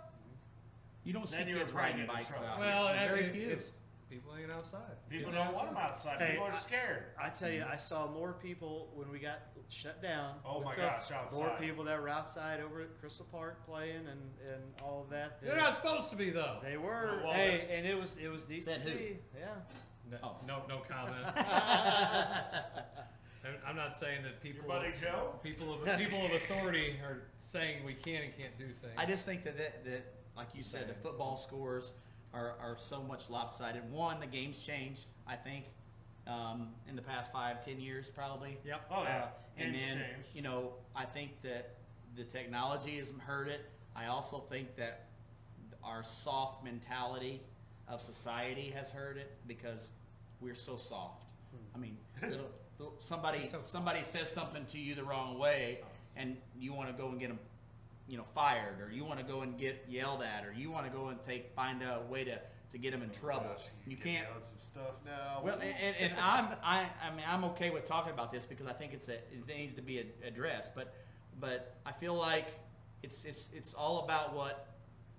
You don't see Then you were kids probably riding getting in bikes trouble. out. Well, here. Very few. it's people hanging outside. people Kids don't outside. want them outside. Hey, People are scared. I tell you, I saw more people when we got shut down. Oh with my the- gosh, More outside. people that were outside over at Crystal Park playing and all of that. They're not supposed to be though. They were. Well, hey, and it was neat to Said who? see. Yeah. No, Oh. no comment. I'm not saying that Your people buddy Joe? people of authority are saying we can and can't do things. I just think that like you said, the football scores are so much lopsided. One, the game's changed, I think, in the past 5-10 years probably. Yep. Oh yeah. And Game's then, changed. I think that the technology has hurt it. I also think that our soft mentality of society has hurt it because we're so soft. I mean, somebody says something to you the wrong way, and you want to go and get them, fired, or you want to go and get yelled at, or you want to go and find a way to get them in trouble. You can't. some stuff now. Well, and I'm okay with talking about this because I think it needs to be addressed. But I feel like it's all about what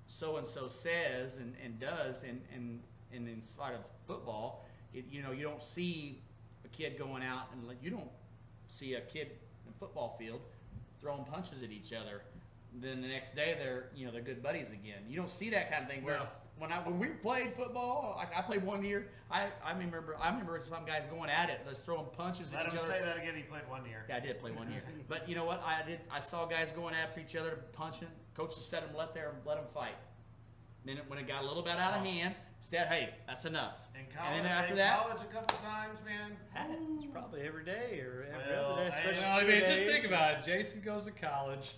so and so says and does, and inside of football, you don't see a kid going out and you don't see a kid in a football field throwing punches at each other. Then the next day they're good buddies again. You don't see that kind of thing. Where No. when we played football, I played one year. I remember some guys going at it, just throwing punches Let at him each other. say that again. He played 1 year. Yeah, I did play 1 year. But you know what? I saw guys going after each other, punching. Coaches said let them fight. Then when it got a little bit out of hand, said, hey, that's enough. In And then after that, college a couple times, man. had it. It's probably every day or every Well, other day, I- especially I 2 mean, days. just think about it. Jason goes to college.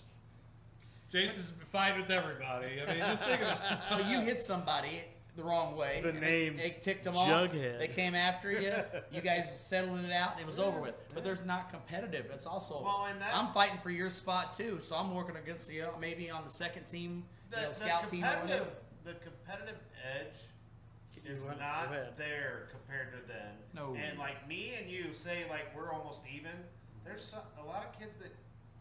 Jason's fighting with everybody. I mean, just think about it. But you hit somebody the wrong way. The and name's it ticked them off. Jughead. They came after you. You guys settled it out, and it was over with. But there's not competitive. It's also Well, and that- I'm fighting for your spot too. So I'm working against you, maybe on the second team, scout team or whatever. The competitive edge is Go not ahead. there compared to then. No. And like me and you say like we're almost even. There's a lot of kids that,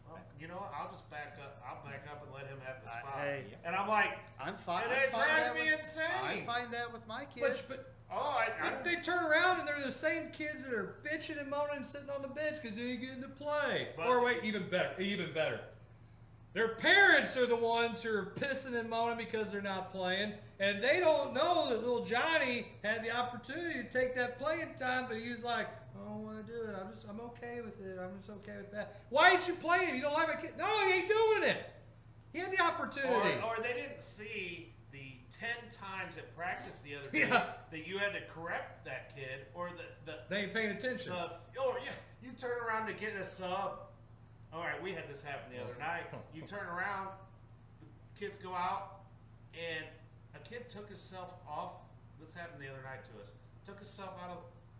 well, you know what? I'll just back up. I'll back up and let him have the spot. Hey. And I'm like, I'm fine. And it drives me insane. I find that with my kids. But oh, they turn around and they're the same kids that are bitching and moaning and sitting on the bench because they ain't getting to play. But- Or wait, even better. Their parents are the ones who are pissing and moaning because they're not playing, and they don't know that little Johnny had the opportunity to take that playing time, but he was like, "I don't want to do it. I'm okay with it. I'm just okay with that." Why ain't you playing? You don't have a kid? No, he ain't doing it. He had the opportunity. Or they didn't see the 10 times at practice the other day Yeah. that you had to correct that kid, or They ain't paying attention. you turn around to get a sub. All right, we had this happen the other night. You turn around, the kids go out, and a kid took himself off. This happened the other night to us. Took himself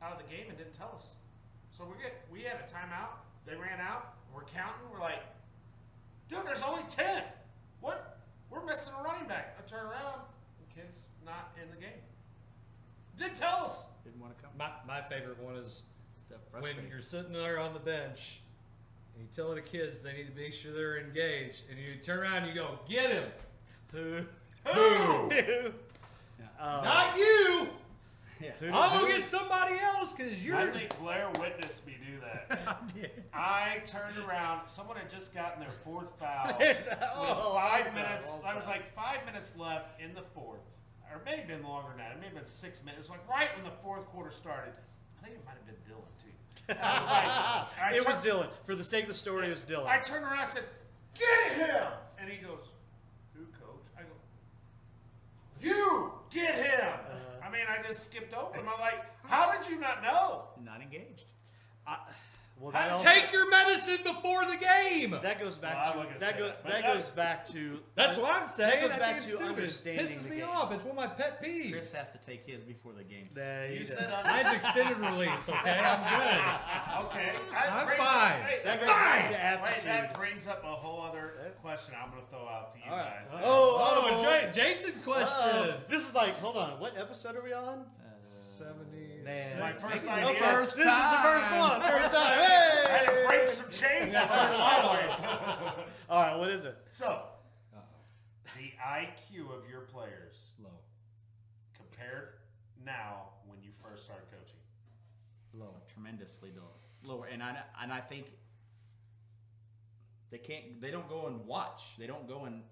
out of the game and didn't tell us. So we had a timeout. They ran out. We're counting. We're like, dude, there's only 10. What? We're missing a running back. I turn around, the kid's not in the game. Didn't tell us. Didn't want to come. My favorite one is Stuff when frustrating. you're sitting there on the bench and you tell the kids they need to make sure they're engaged, and you turn around and you go, "Get him." Who? Who? Not you. Yeah. I'll go get somebody else because you're. I think Blair witnessed me do that. I turned around. Someone had just gotten their 4th foul. With 5 minutes. I was like 5 minutes left in the 4th. Or it may have been longer than that. It may have been 6 minutes. It was like right when the 4th quarter started. I think it might have been Dylan, too. I was like, It was Dylan. For the sake of the story, it was Dylan. I turned around and said, "Get him!" And he goes, "Who, coach?" I go, "You get him!" I mean, I just skipped over him. I'm like, how did you not know? Not engaged. Well, that also, Take your medicine before the game. that goes back Well, I to wasn't that, gonna go, say that, but that that- goes back to That's what I'm saying. goes I back think it's to stupid. understanding It pisses the me game. off. It's one of my pet peeves. Chris has to take his before the games. That he You does. said Mine's extended release. Okay, I'm good. Okay. I'm brings fine. Up, hey, That goes wait, back to wait, aptitude. that brings up a whole other question I'm going to throw out to you All right. guys. Oh, Oh, audible. Jason Uh-oh. questions. This is like, hold on, what episode are we on? 70. Man, My first Oh, idea. first, this is the first one. First time. I had to Hey! break some chains. Yeah, on first the time. way. All right, what is it? So, the IQ of your players Low. compared now when you first started coaching. Low. Tremendously lower, and I think they don't go and watch. They don't go and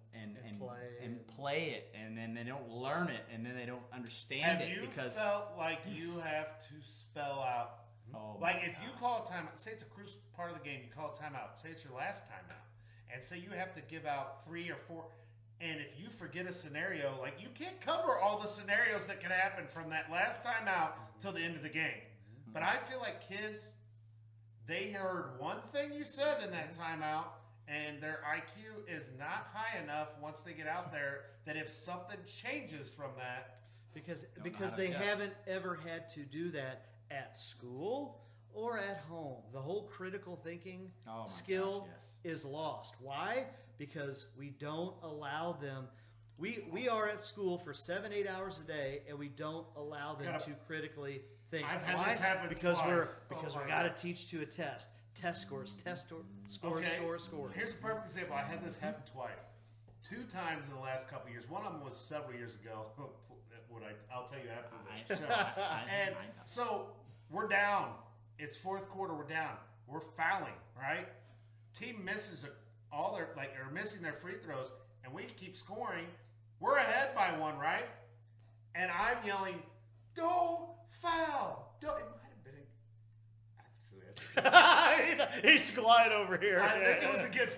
play it, and then they don't learn it, and then they don't understand Have it you because felt like you have to spell out? oh Like my if you gosh. call a timeout, say it's a crucial part of the game, you call a timeout. Say it's your last timeout, and say you have to give out 3 or 4. And if you forget a scenario, like you can't cover all the scenarios that can happen from that last timeout till the end of the game. But I feel like kids, they heard one thing you said in that timeout, and their IQ is not high enough once they get out there that if something changes from that, Because Don't know because how to they adjust. haven't ever had to do that at school or at home. The whole critical thinking Oh my skill gosh, yes. is lost. Why? Because we don't allow them. We are at school for 7-8 hours a day, and we don't allow them Gotta- to critically think. I've had Why? this happen because twice. because Oh we my got to God. teach to a test. Test scores, scores. Here's a perfect example. I had this happen twice. 2 times in the last couple of years. One of them was several years ago. I'll tell you after this show. And I know. so we're down. It's 4th quarter. We're down. We're fouling, right? Team misses or missing their free throws, and we keep scoring. We're ahead by 1, right? And I'm yelling, "Don't foul!" Don't. It might have been. Actually, He's gliding over here. I think it was against.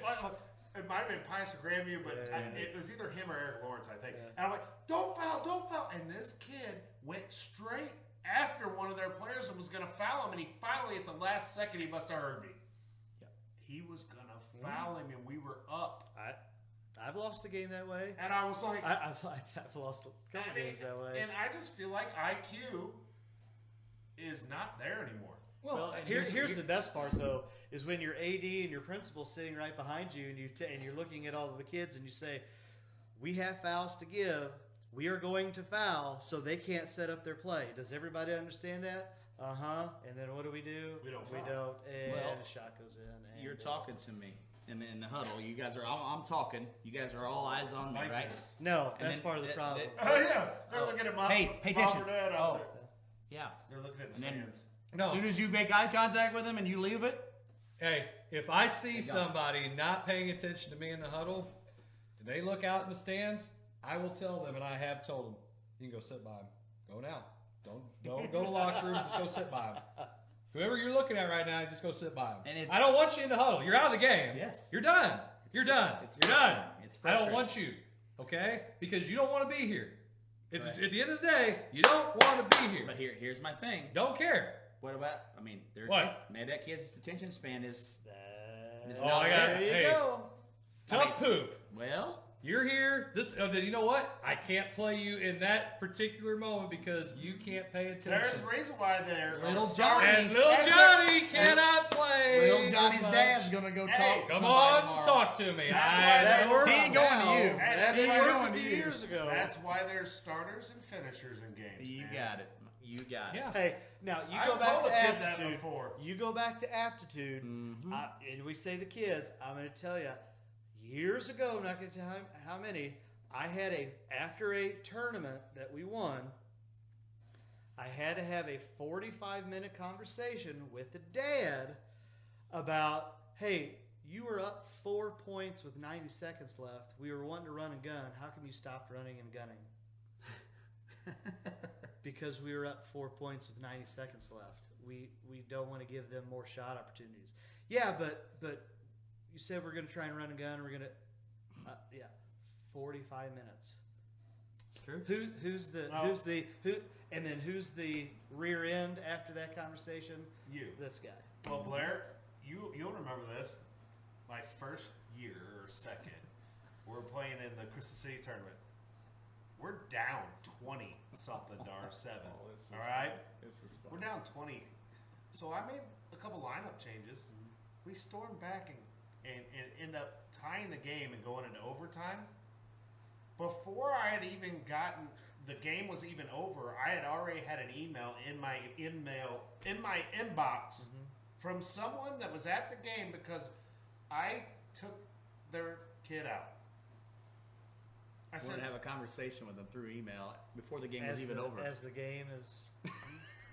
It might have been Pius or Grandview, but Yeah. it was either him or Eric Lawrence, I think. Yeah. And I'm like, "Don't foul, don't foul!" And this kid went straight after one of their players and was going to foul him, and he finally, at the last second, he must have heard me. Yeah. He was going to foul him, and we were up. I've lost a game that way. And I was like, I've lost a couple I mean, games that way. and I just feel like IQ is not there anymore. Well, and Here's the best part though, is when your AD and your principal sitting right behind you, and and you're looking at all of the kids, and you say, "We have fouls to give. We are going to foul, so they can't set up their play." Does everybody understand that? And then what do? We don't We foul. don't. And Well, a shot goes in. And You're talking to me in the huddle. You guys are. I'm talking. You guys are all eyes on me, Like right? this. No, And that's then part of the problem. Oh, yeah. They're looking at Mom. Hey, pay Mom attention. or Dad out there. Yeah. They're looking at the And then- fans. As soon as you make eye contact with them and you leave it, Hey, if I see somebody not paying attention to me in the huddle, and they look out in the stands, I will tell them, and I have told them, you can go sit by them. Go now. Don't go to the locker room. Just go sit by them. Whoever you're looking at right now, just go sit by them. And I don't want you in the huddle. You're out of the game. Yes. You're done. You're done. It's You're done. It's I don't frustrating. want you. Okay? Because you don't want to be here. At Right. the end of the day, you don't want to be here. But here's my thing. Don't care. What about? I mean, What? maybe that kid's attention span is. It's Oh, not I got there. There you Hey. go. Tough poop. Well, You're here. Then you know what? I can't play you in that particular moment because you can't pay attention. There's a reason why they're Little starting- Johnny. And little That's Johnny cannot play. little Johnny's as much. dad's gonna go Hey, talk. to Come somebody on, tomorrow. talk to me. That's I why That don't- worked He ain't going to now. you. That's He what ain't worked going a to few you. years ago. That's why there's starters and finishers in games. You man. got it. You got it. Yeah. Hey, now you I've go back told to a kid that aptitude. before. You go back to aptitude. Mhm. And we say the kids. I'm going to tell you, years ago, I'm not going to tell you how many. I had after a tournament that we won, I had to have a 45-minute conversation with the dad about, hey, you were up 4 points with 90 seconds left. We were wanting to run and gun. How come you stopped running and gunning? Because we were up 4 points with 90 seconds left. We don't want to give them more shot opportunities. Yeah, but you said we're going to try and run and gun. We're going to, 45 minutes. It's true. Who's the rear end after that conversation? You. This guy. Well, Blair, you'll remember this. My first year or second, we're playing in the Crystal City tournament. We're down 20 something to our 7. All right, This is we're down 20. So I made a couple lineup changes. We stormed back and end up tying the game and going into overtime. Before I had even gotten the game was even over, I had already had an email in my inbox from someone that was at the game because I took their kid out. I I said, wanted to have a conversation with them through email before the game was even over. As the game is.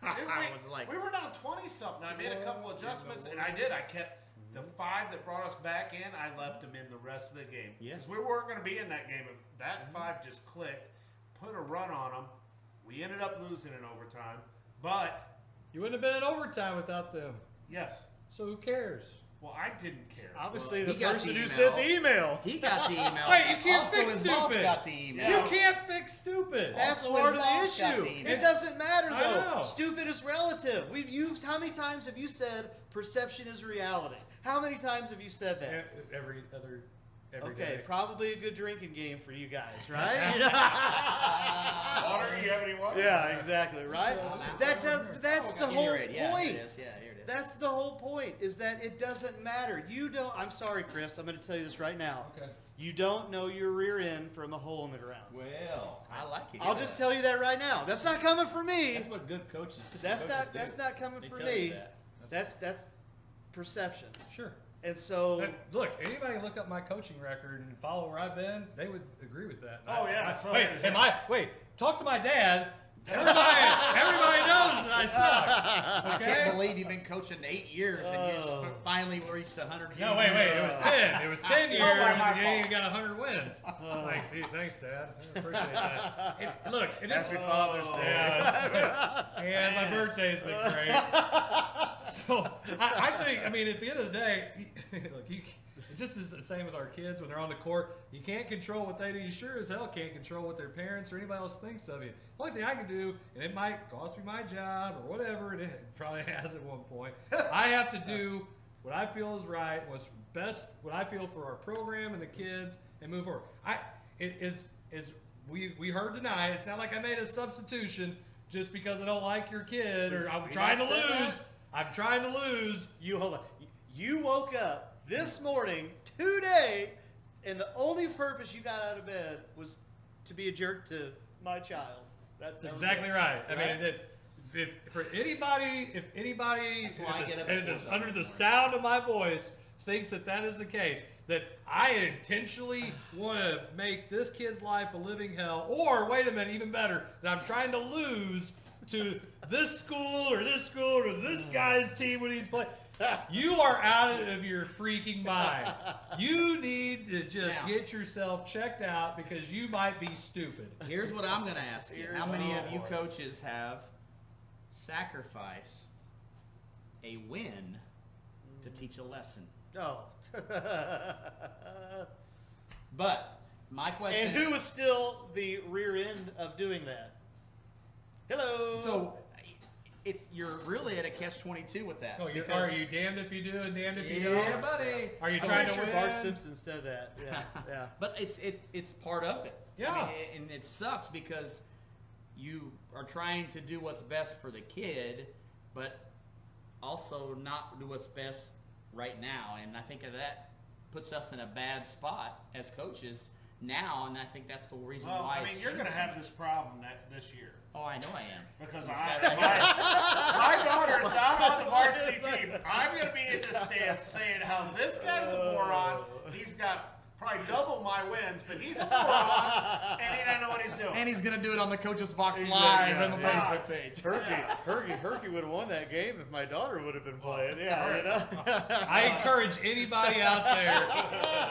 I was like, we were down 20 something. I made a couple adjustments, and I did. I kept the 5 that brought us back in. I left them in the rest of the game. Yes. 'Cause we weren't going to be in that game. That 5 just clicked, put a run on them. We ended up losing in overtime, but You wouldn't have been in overtime without them. yes. So who cares? Well, I didn't care. Obviously, Well, the he got person the who email. sent the email. he got the email. Wait, you can't also, fix his boss stupid. got the email. You can't fix stupid. That's Also, part his of the boss got issue. the email. It doesn't matter I though. know. Stupid is relative. We've used. How many times have you said perception is reality? How many times have you said that? Every Okay, day. probably a good drinking game for you guys, right? Water? You have any water? Yeah, exactly, right? That's the whole Here it is. Yeah, here point. it is. Yeah, here it is. That's the whole point. Is that it doesn't matter. You don't. I'm sorry, Chris. I'm going to tell you this right now. Okay. You don't know your rear end from a hole in the ground. Well, I like it. I'll just tell you that right now. That's not coming from me. That's what good coaches. assistant That's coaches not. do. That's not coming They from tell you me. that. That's perception. Sure. And so. And look, anybody look up my coaching record and follow where I've been, they would agree with that. Oh, yeah, so- Wait, talk to my dad. Everybody knows that I suck. I Okay? can't believe you've been coaching 8 years and you just finally reached 100. No, wait, it was 10. It was 10 years, my and you fault. ain't got 100 wins. Like, gee, thanks, Dad. I appreciate that. Look, it is, Happy Father's Day. yeah, and my birthday's been great. So I think, I mean, at the end of the day, look, it just is the same with our kids when they're on the court. You can't control what they do. You sure as hell can't control what their parents or anybody else thinks of you. The only thing I can do, and it might cost me my job or whatever it probably has at one point, I have to do what I feel is right, what's best, what I feel for our program and the kids, and move forward. We heard tonight, it's not like I made a substitution just because I don't like your kid or I'm trying to not said lose. that? I'm trying to lose. You hold on. You woke up this morning today, and the only purpose you got out of bed was to be a jerk to my child. That's Exactly right. I mean, if anybody That's why I get up at and 4:00. under the sound of my voice thinks that is the case, that I intentionally want to make this kid's life a living hell, or wait a minute, even better, that I'm trying to lose to this school or this guy's team when he's playing. You are out of your freaking mind. You need to just Now. get yourself checked out because you might be stupid. Here's what I'm going to ask you. How many of you boy. coaches have sacrificed a win to teach a lesson? Oh. But my question And who was still the rear end of doing that? Hello. So you're really at a catch-22 with that. Oh, are because- you damned if you do and damned if you Yeah, don't? buddy. Are you I'm trying pretty to sure win? Bart Simpson said that. Yeah. Yeah. But it's part of it. Yeah. I mean, and it sucks because you are trying to do what's best for the kid, but also not do what's best right now. And I think that puts us in a bad spot as coaches now. And I think that's the reason Well, why. I mean, it's you're going to changed so have much. this problem this year. Oh, I know I am. Because This my guy right here. daughter's not on the varsity team. I'm going to be in the stands saying how this guy's a moron. He's got probably double my wins, but he's a moron, and he doesn't know what he's doing. And he's gonna do it on the coaches box Exactly, live yeah, on the yeah. Facebook page. Herky would have won that game if my daughter would have been playing. Yeah, you know. I encourage anybody out there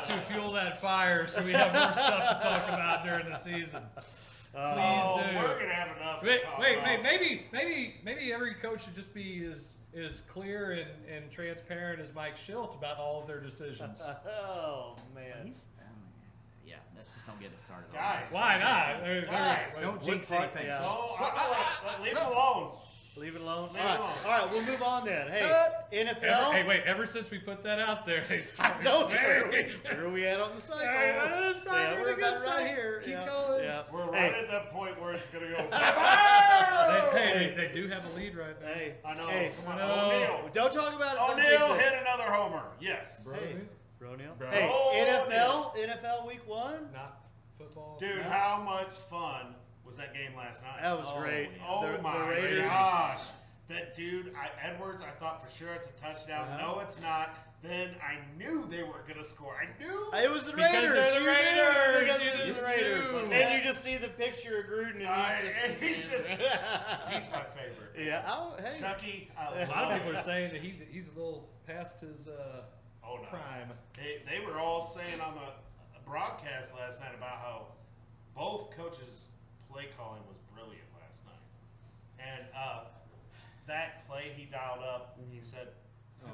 to fuel that fire so we have more stuff to talk about during the season. Please Oh, do. we're going to have enough Wait, to talk wait, about. maybe every coach should just be as clear and transparent as Mike Schilt about all of their decisions. Oh man. Yeah, let's just don't get it started. on Guys. that. Why not? Guys. Don't What jinx part- anything. yeah. No, leave it alone. Leave it alone. Leave it All right. alone. All right, we'll move on then. Hey, NFL. Hey, wait! Ever since we put that out there, I told you. Hey, Where are we at on the cycle? Hey, on the side, Yeah, we're we're the good about right side. here. Keep yeah. going. Yeah. We're Hey, right at that point where it's going to go. they do have a lead right now. Hey, I know. Hey, Come on, No. O'Neal. don't talk about it. Don't O'Neal fix it. hit another homer. Yes. Bro, Hey, O'Neal. Bro. Hey, O'Neal. NFL Week 1. not football. Dude, how much fun was that game last night? That was Oh, great. yeah. Oh the my Raiders. gosh. That dude, Edwards, I thought for sure it's a touchdown. Uh-huh. No, it's not. Then I knew they weren't going to score. I knew. It was the Because Raiders. they're the You knew Raiders. because You it was just the Raiders. knew. And you just see the picture of Gruden, and He's my favorite. yeah. Oh, hey. Chucky, I A lot love of people him. are saying that he's a little past his Oh, no. prime. They were all saying on the broadcast last night about how both coaches' play calling was brilliant last night. And that play he dialed up, he said,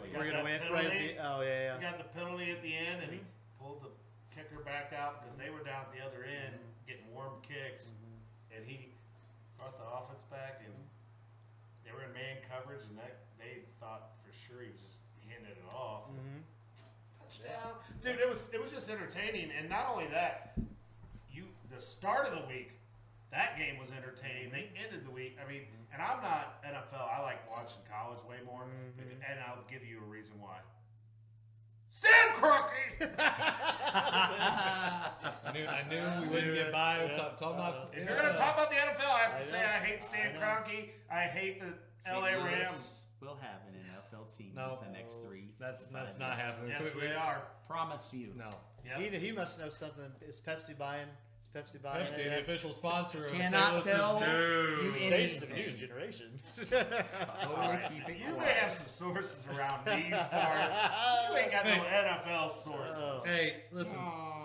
we got We're gonna that win right at penalty. the. Oh yeah, He yeah. got the penalty at the end, and he pulled the kicker back out because they were down at the other end getting warm kicks, and he brought the offense back, and they were in man coverage, and they thought for sure he was just handing it off. Touchdown, dude! It was just entertaining, and not only that, the start of the week, that game was entertaining. They ended the week. I mean, and I'm not NFL. I like watching college way more, and I'll give you a reason why. Stan Kroenke. I knew we wouldn't get by. Yeah. Talking about If you're gonna talk about the NFL, I have to say know. I hate Stan I know. Kroenke. I hate the St. LA Louis Rams. will have an NFL team No. in the next 3. that's 5 not years. happening. Yes, they are. Promise you. No. Yep. He must know something. Is Pepsi buying? Is Pepsi buying? Pepsi, it? the official sponsor of Cannot St. tell Louis's you News. any- Taste of new generation. Totally keep it You may quiet. have some sources around these parts. You ain't got no NFL sources. Oh. Hey, listen.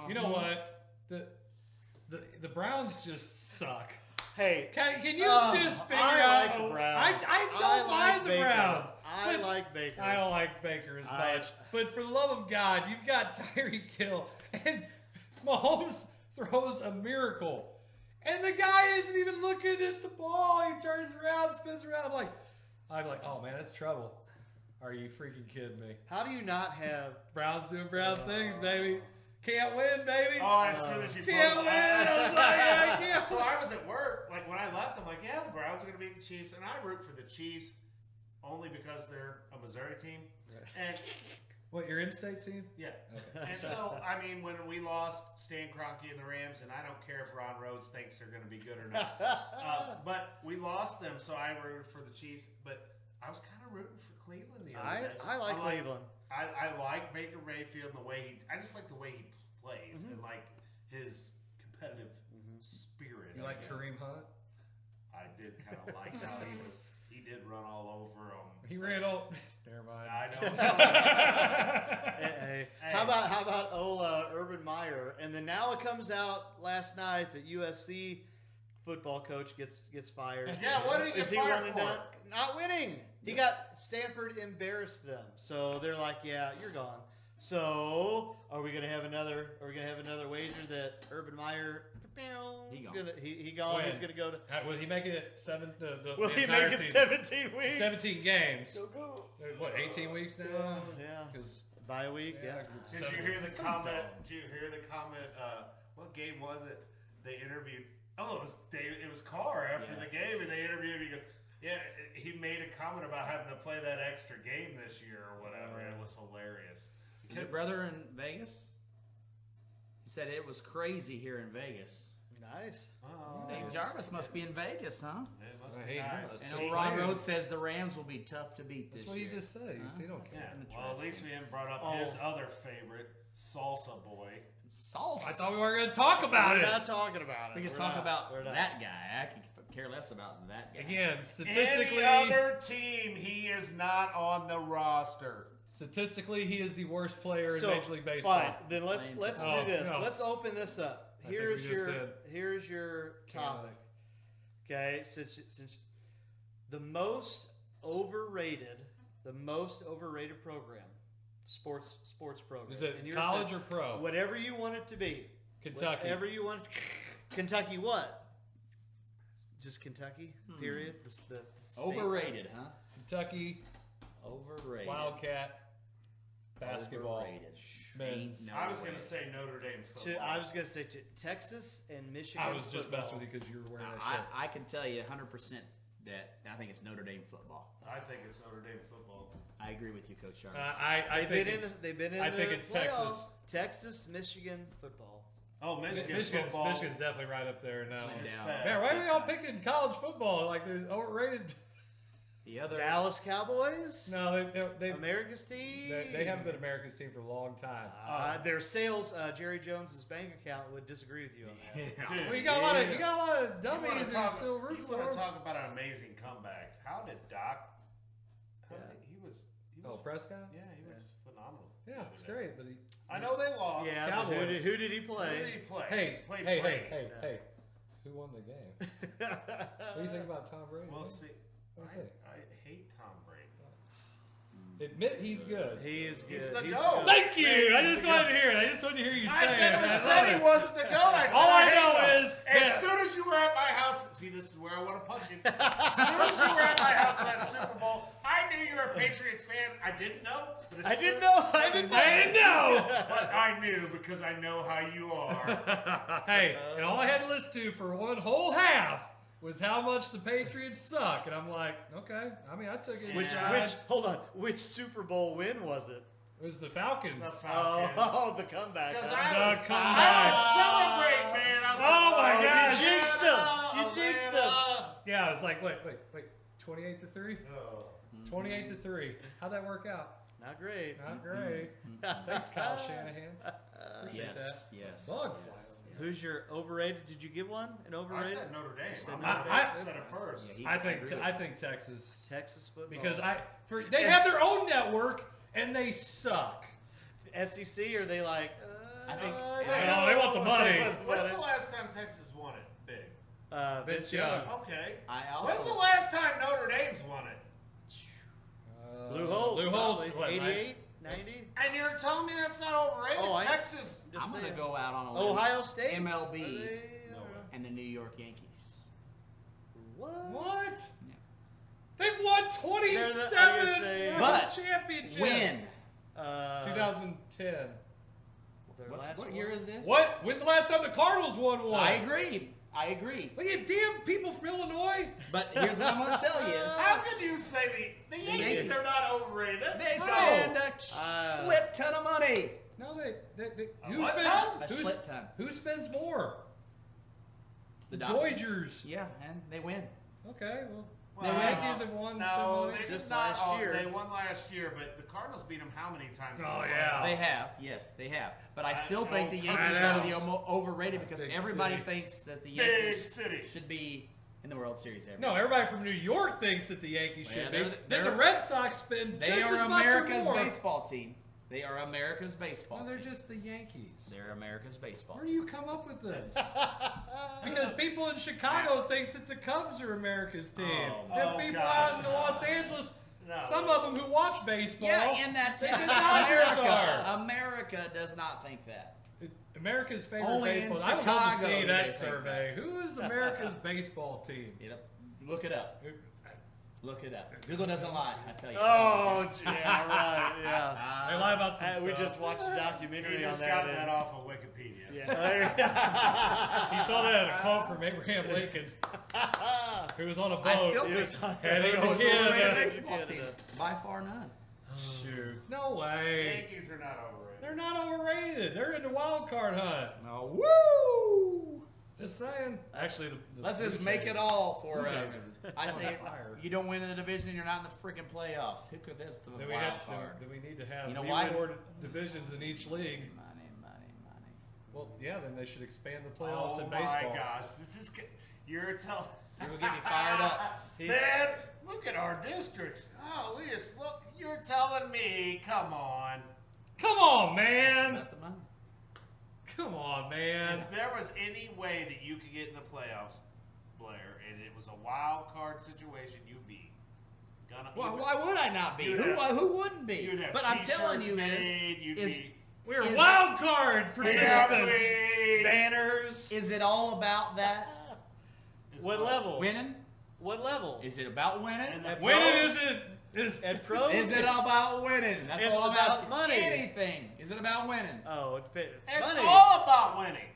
You know what? The Browns just suck. Hey, Can you Oh, just figure I out? like the Browns. I don't like mind the Baker. Browns. I but like Baker. I don't like Baker as I- much. But for the love of God, you've got Tyreek Hill, and Mahomes throws a miracle, and the guy isn't even looking at the ball. He turns around, spins around. I'm like, oh man, that's trouble. Are you freaking kidding me? How do you not have? Browns doing Brown things, baby. Can't win, baby. Oh, as soon as you Can't post win. I was like, I can't So I was at work, like when I left, I'm like, yeah, the Browns are going to beat the Chiefs, and I root for the Chiefs only because they're a Missouri team. And What, your in-state team? yeah, and so I mean, when we lost Stan Kroenke and the Rams, and I don't care if Ron Rhodes thinks they're going to be good or not, but we lost them, so I rooted for the Chiefs. But I was kind of rooting for Cleveland the other day. I like I'm Cleveland. I like Baker Mayfield and the way I just like the way he plays and like his competitive spirit. You I like guess. Kareem Hunt? I did kind of like how he did run all over him. He ran on. Never mind. I know. Hey, how about old Urban Meyer? And then now it comes out last night that USC football coach gets fired. Yeah, what did he Is get he fired running for? down? Not winning. He got Stanford embarrassed them, so they're like, "Yeah, you're gone." So are we gonna have another? Are we gonna have another wager that Urban Meyer? He gone. He gone. When? He's gonna go to. Will he make it the Will he entire make it season? 17 weeks? 17 games. Go. What, 18 weeks now? Yeah. Because Bye week. Yeah. Did you hear the comment? Did you hear the comment? What game was it? They interviewed. Oh, it was David. It was Carr after the game, and they interviewed him. He goes, "Yeah, he made a comment about having to play that extra game this year or whatever." It was hilarious. Is your brother in Vegas? He said it was crazy here in Vegas. Nice. Oh, Dave Jarvis must be in Vegas, huh? it must Well, be he nice. knows. And Keep old Ron playing. Rhodes says the Rams will be tough to beat this that's what year. you just said. You see, don't Yeah. care. Well, at least we haven't brought up Oh. his other favorite, Salsa Boy. Sauce. I thought we weren't going to talk about We're it. not talking about it. we could We're talk not. about We're not. that guy. I could care less about that guy. Again, statistically, Any other team, he is not on the roster. he is the worst player in So, Major League Baseball. fine. Then let's Playing football. do this. No. Let's open this up. I think we just did. Here's your topic. Okay, since the most overrated program, sports program. Is it and yours college is- or pro? Whatever you want it to be. Kentucky. Whatever you want. Kentucky what? Just Kentucky. Period. The state. Overrated, huh? Kentucky Overrated. Wildcat basketball. Overrated. men's. Ain't no I was way. going to say Notre Dame football. I was gonna say Texas and Michigan. I was just football. messing with you because you were wearing Now, that shirt. I can tell you 100% that I think it's Notre Dame football. I think it's Notre Dame football. I agree with you, Coach Jarvis. I They've think been in. it's, They've been in. I the think it's playoffs. Texas. Texas, Michigan football. Oh, Michigan Michigan's football. definitely right up there now. It's It's down. bad. Man, why are we all picking college football? Like they're overrated. The other Dallas Cowboys. No, they America's team. they haven't been America's team for a long time. Their sales. Jerry Jones's bank account would disagree with you on that. Dude, Well, you got a lot of dummies you who talk, still root you for want to them. talk about an amazing comeback? How did Doc? Yeah. He was. Oh, Prescott? Yeah, he was phenomenal. Yeah, the it's other day. great, but he. I know they lost. Yeah, but Cowboys. who did he Who play? did he play? Hey, Played hey, Brady. hey. Who won the game? What do you think about Tom Brady? We'll see. What do you think? I hate Tom Brady. Admit he's good. He is good. He's the GOAT. Thank you. I just wanted to hear it. I just wanted to hear you say I it. never I said love he it. wasn't the GOAT. I said All I hate know him. is As that- soon as you were at my house, see, this is where I want to punch you. As soon as you were at my house for that Super Bowl, I knew you were a Patriots fan. I didn't know. But as I soon- didn't know. I didn't know. I didn't know. But I knew because I know how you are. Hey, and all I had to listen to for one whole half was how much the Patriots suck, and I'm like, okay. I mean, I took it. Hold on. Which Super Bowl win was it? It was the Falcons. The Falcons. Oh, the comeback. Because huh? I was comeback. celebrating, man. I was Oh, like, my God. You jinxed them. You Atlanta, jinxed them. Atlanta. Yeah, it was like, wait, 28-3, Oh. 28-3. How'd that work out? Not great. Not great. Thanks, Kyle Shanahan. Appreciate yes, yes. Bug yes. fly. Who's your overrated? Did you give one? An I overrated? said Notre Dame. said I'm Notre not- Dame. I said it first. Yeah, I think Texas Texas football. because they have their own network and they suck. SEC, are they like? I think- Oh, they want the money. When's the last time Texas won it big? Vince Vince Young. Young. Okay. I When's the also last time Notre Dame's won it? Lou Holtz. Lou Holtz. probably. What, 88, 90. And you're telling me that's not overrated? Oh, Texas. Just I'm going saying. to go out on a limb. Ohio State. MLB. Are they, and the New York Yankees. What? What? Yeah. They've won I 27 guess they- world But championships. When? 2010. Their What last year one? is this? What? When's the last time the Cardinals won one? I agree. Look at damn people from Illinois. But here's what I'm going to tell you. How can you say the Yankees Yankees. are not overrated? That's They no. spend a flip ton of money. No, they who what spends ton? A who's- split ton. who spends more? The Dodgers. Yeah, and they win. Okay, well, Well, the Yankees have won. spent No, money. they Just did not. last year. They won last year, but the Cardinals beat them how many times? in Oh, the yeah. playoffs? They have, yes, they have. But I still think the know. Yankees I are know. the overrated because Big everybody city. thinks that the Big Yankees city. should be in the World Series every No, year. everybody from New York thinks that the Yankees Well, should yeah, be. they're- Then the they're- Red Sox spend They just are as much or America's more. baseball team. They are America's baseball Well, they're team. just the Yankees. They're America's baseball Where team. do you come up with this? Because people in Chicago thinks that the Cubs are America's team. Oh, Then oh, people gosh. out in Los Angeles, No. some of them who watch baseball, Yeah, in that think team. the Dodgers America, are. America does not think that. America's favorite Only in baseball. I would love to Chicago see do that they think survey. Who is America's baseball team? You know, look it up. Look it up. Google doesn't lie. I tell you. Oh, yeah, right, yeah. They lie about some Hey, stuff. we just watched a He documentary on just that. got and- that off of Wikipedia. Yeah. You saw that in a quote from Abraham Lincoln, who was on a boat. I still It was on- Heading it to was Canada. Overrated on- baseball team. By far none. Shoot. No way. Yankees are not overrated. They're not overrated. They're in the wild card hunt. Oh, woo! Just saying. Actually, the Let's Blue just make Jays- it all for. Blue Jays are I on say fire. you don't win in the division, you're not in the freaking playoffs. Who could this the Do we, wild have, card? do we need to have You know why? more divisions in each league? Money, money, money. Well, yeah, then they should expand the playoffs Oh in my baseball. gosh, this is you're telling. You're gonna get me fired up. Man, look at our districts. Golly, it's look. You're telling me. Come on. Come on, man. About the money. Come on, man. If there was any way that you could get in the playoffs, Blair, and it was a wild card situation, you'd be gonna. Well, why would I not be? You'd Who wouldn't be? You'd have But I'm telling t-shirts you made, you'd is be We're Is- wild card participants. family. Banners. is it all about that What level? winning? What level? Is it about winning? And the When pros- is it? Is At pros? Is it it's- about winning? That's it's all I'm about asking. money. Anything. Is it about winning? Oh, it depends. It's money. all about winning.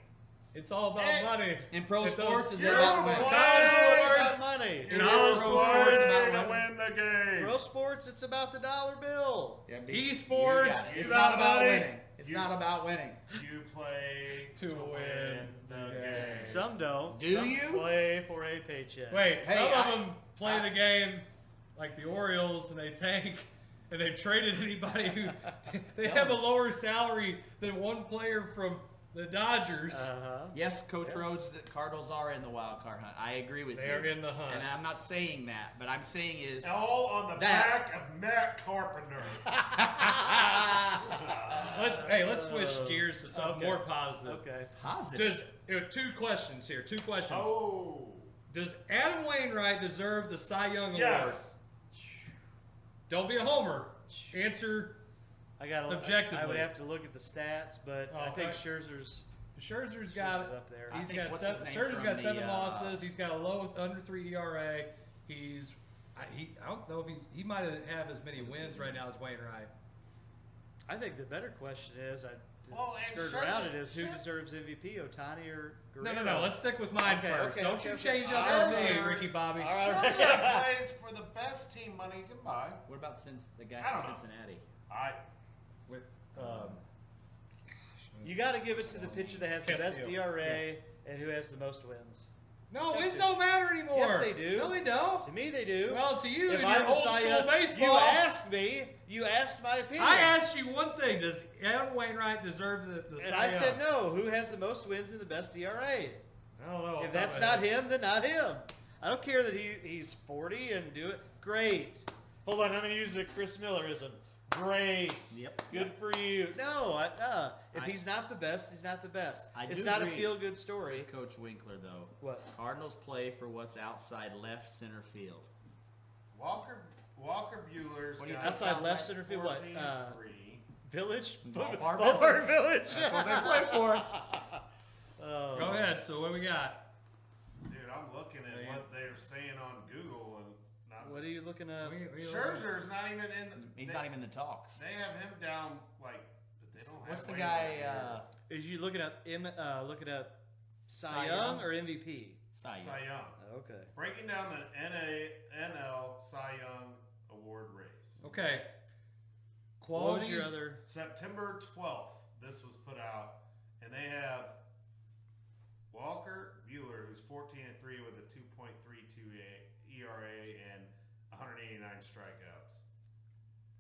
it's all about Hey, money. In pro If those- sports, is it You're about right. winning? College It's sports. about money. In You're college the sports, way about to winning. win the game. Pro sports, it's about the dollar bill. Yeah, Esports, you got it. it's It's about not about money. winning. It's You- not about winning. You play To win the the game. game. Some don't. Do Some you? play for a paycheck? Wait, Hey, some of I- them play the game like the Orioles and they tank and they've traded anybody who they have a lower salary than one player from the Dodgers. Uh-huh. Yes, Coach Rhodes, the Cardinals are in the wild card hunt. I agree with They you. are in the hunt. And I'm not saying that, but I'm saying is All on the That- back of Matt Carpenter. Let's switch gears to something Okay. more positive. Okay. positive. Does two questions here. Two questions. Oh. Does Adam Wainwright deserve the Cy Young Award? Yes. Don't be a homer. Answer. I got. Objectively. I would have to look at the stats, but I Oh, think okay. Scherzer's Scherzer's got it. up there. I He's think got what's his seven. name Scherzer's from got the, 7 losses. He's got a low under 3 ERA. He's. I don't know if he might have as many wins right now as Wainwright. I think the better question is, Well, and skirt around it, Scherzer- is who Scher- deserves MVP, Otani or No, Guerrero? no, no. Let's stick with mine Okay, first. okay, Don't okay, you okay. change up Scherzer- on me, Ricky Bobby. All right. Scherzer plays for the best team money can buy. What about since the guy I from don't know. Cincinnati? With, You got to give it to the pitcher that has the best Castillo. ERA and who has the most wins. no, That's wins it. don't matter anymore. Yes, they do. No, they don't. To me, they do. Well, to you if and I'm your the old Cy school Young- baseball. you asked me. You asked my opinion. I asked you one thing: does Adam Wainwright deserve the and Cy I said Young? no. Who has the most wins and the best ERA? I don't know. If that's not him, then not him. I don't care that he's 40 and do it. Great. Hold on, I'm going to use a Chris Millerism. Great. Yep. Good for you. No, if I- he's not the best, he's not the best. I It's do not agree. a feel-good story. Coach Winkler, though. What? Cardinals play for what's outside left center field. Walker Bueller's What do you got think? Outside left center field, what? 14-3. Village? Ballpark Village. That's what they play for. Oh. Go ahead. So what we got? Dude, I'm looking at Yeah. what they're saying on Google and not. What are you looking at? Scherzer's not even in. He's they, not even in the talks. They have him down like. They don't have. What's the Wainwright guy? here. Is you looking at Cy Cy Young Young? or MVP? Cy Young. Cy Young. Okay. Breaking down the NL Cy Young Award race. Okay. What was Quality. your other? September 12th, this was put out, and they have Walker Buehler, who's 14-3 with a 2.32 ERA and 189 strikeouts.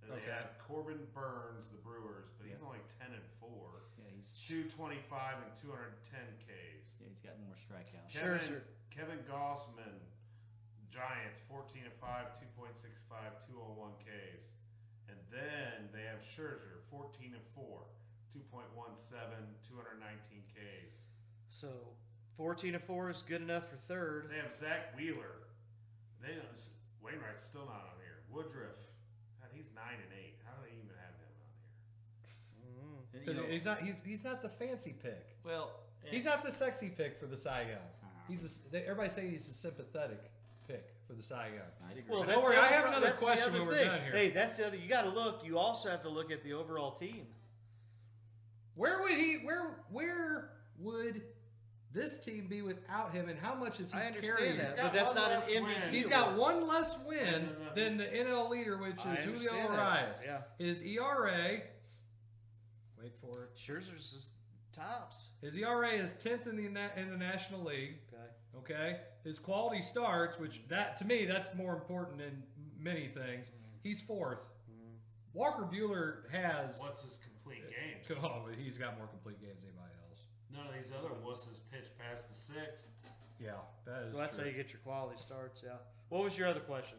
Then Okay. they have Corbin Burns, the Brewers, but he's only 10-4. Yeah, he's 225 and 210 Ks. yeah, he's got more strikeouts. Kevin Scherzer. Kevin Gossman, Giants, 14 and 5, 2.65, 201 Ks. And then they have Scherzer, 14 and 4, 2.17, 219 Ks. So 14 and 4 is good enough for third. They have Zach Wheeler. They don't, Wainwright's still not on here. Woodruff, God, he's 9 and 8. How do they even have him on here? You Because know, he's not the fancy pick. well, He's not the sexy pick for the Cy Young. Everybody's saying he's a sympathetic pick for the Cy Young. I'd agree. Well, Don't that's worry, the I other have pro- another that's the question other when we're thing. done here. Hey, that's the other. You got to look. You also have to look at the overall team. Where would this team be without him, and how much is he I understand carrying? that, got but that's one not an less win. MVP. He's got one less win than the NL leader, which I is Julio understand that. Arias. Yeah. His ERA, wait for it. Scherzer's just tops. His ERA is 10th in the National League. Okay. Okay, his quality starts, which that to me that's more important than many things. He's 4th. Walker Buehler has. What's his complete games? Oh, but he's got more complete games than anybody else. None of these other wusses pitch past the 6th. Yeah, that is Well, that's true. how you get your quality starts. Yeah. What was your other question?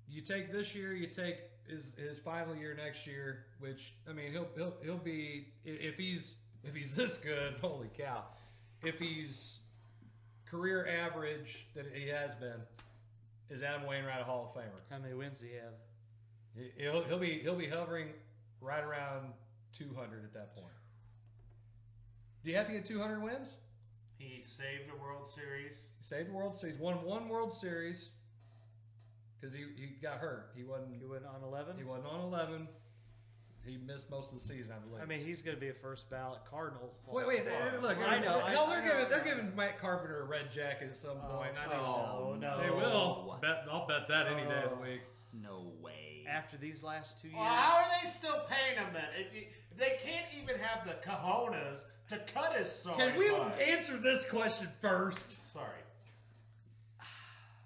You take this year, you take his final year next year, which I mean he'll be if he's this good, holy cow. If he's career average that he has been, is Adam Wainwright a Hall of Famer? How many wins do you have? He'll be hovering right around 200 at that point. Do you have to get 200 wins? He saved a World Series. He saved the World Series, won one World Series because he got hurt. He wasn't You went on 11. on 11. He missed most of the season, I believe. I mean, he's going to be a first ballot Cardinal. Wait, look. I know. They're giving Mike Carpenter a red jacket at some point. I know. no. They will. I'll bet that any day of the week. No way. After these last 2 years. Well, how are they still paying him then? If they can't even have the cojones to cut his sorry Can we butt. answer this question first? Sorry.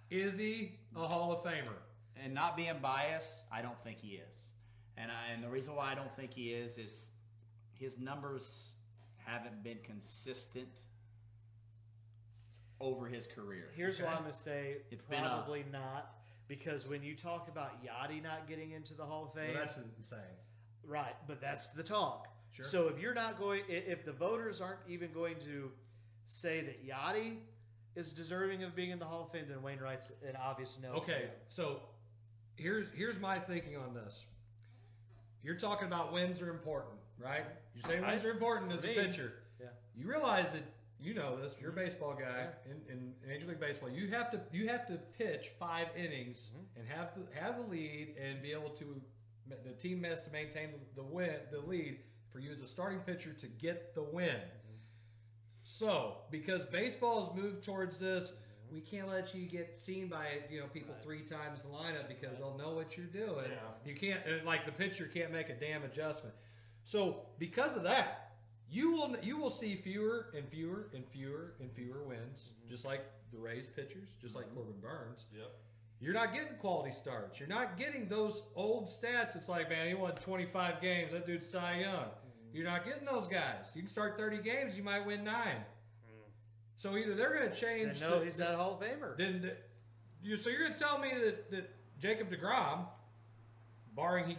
Is he a Hall of Famer? And not being biased, I don't think he is. And the reason why I don't think he is his numbers haven't been consistent over his career. Here's Okay. why I'm going to say It's been probably not. Because when you talk about Yachty not getting into the Hall of Fame, Well, that's insane. right, but that's the talk. Sure. So if you're not going, if the voters aren't even going to say that Yachty is deserving of being in the Hall of Fame, then Wainwright's an obvious no. Okay, so here's my thinking on this. You're talking about wins are important, right? You say wins are important as a me, pitcher. Yeah. You realize that you know this. You're a baseball guy in Major League Baseball. You have to pitch 5 innings and have the lead and be able to. The team has to maintain the lead for you as a starting pitcher to get the win. So because baseball has moved towards this, we can't let you get seen by people 3 times the lineup because they'll know what you're doing. Yeah. You can't like the pitcher can't make a damn adjustment. So because of that, you will see fewer and fewer and fewer and fewer wins, just like the Rays pitchers, just like Corbin Burns. Yep. You're not getting quality starts. You're not getting those old stats. It's like, man, he won 25 games. That dude's Cy Young. You're not getting those guys. You can start 30 games, you might win 9. So either they're going to change. Then no, he's not a Hall of Famer. So you're going to tell me that Jacob DeGrom, barring he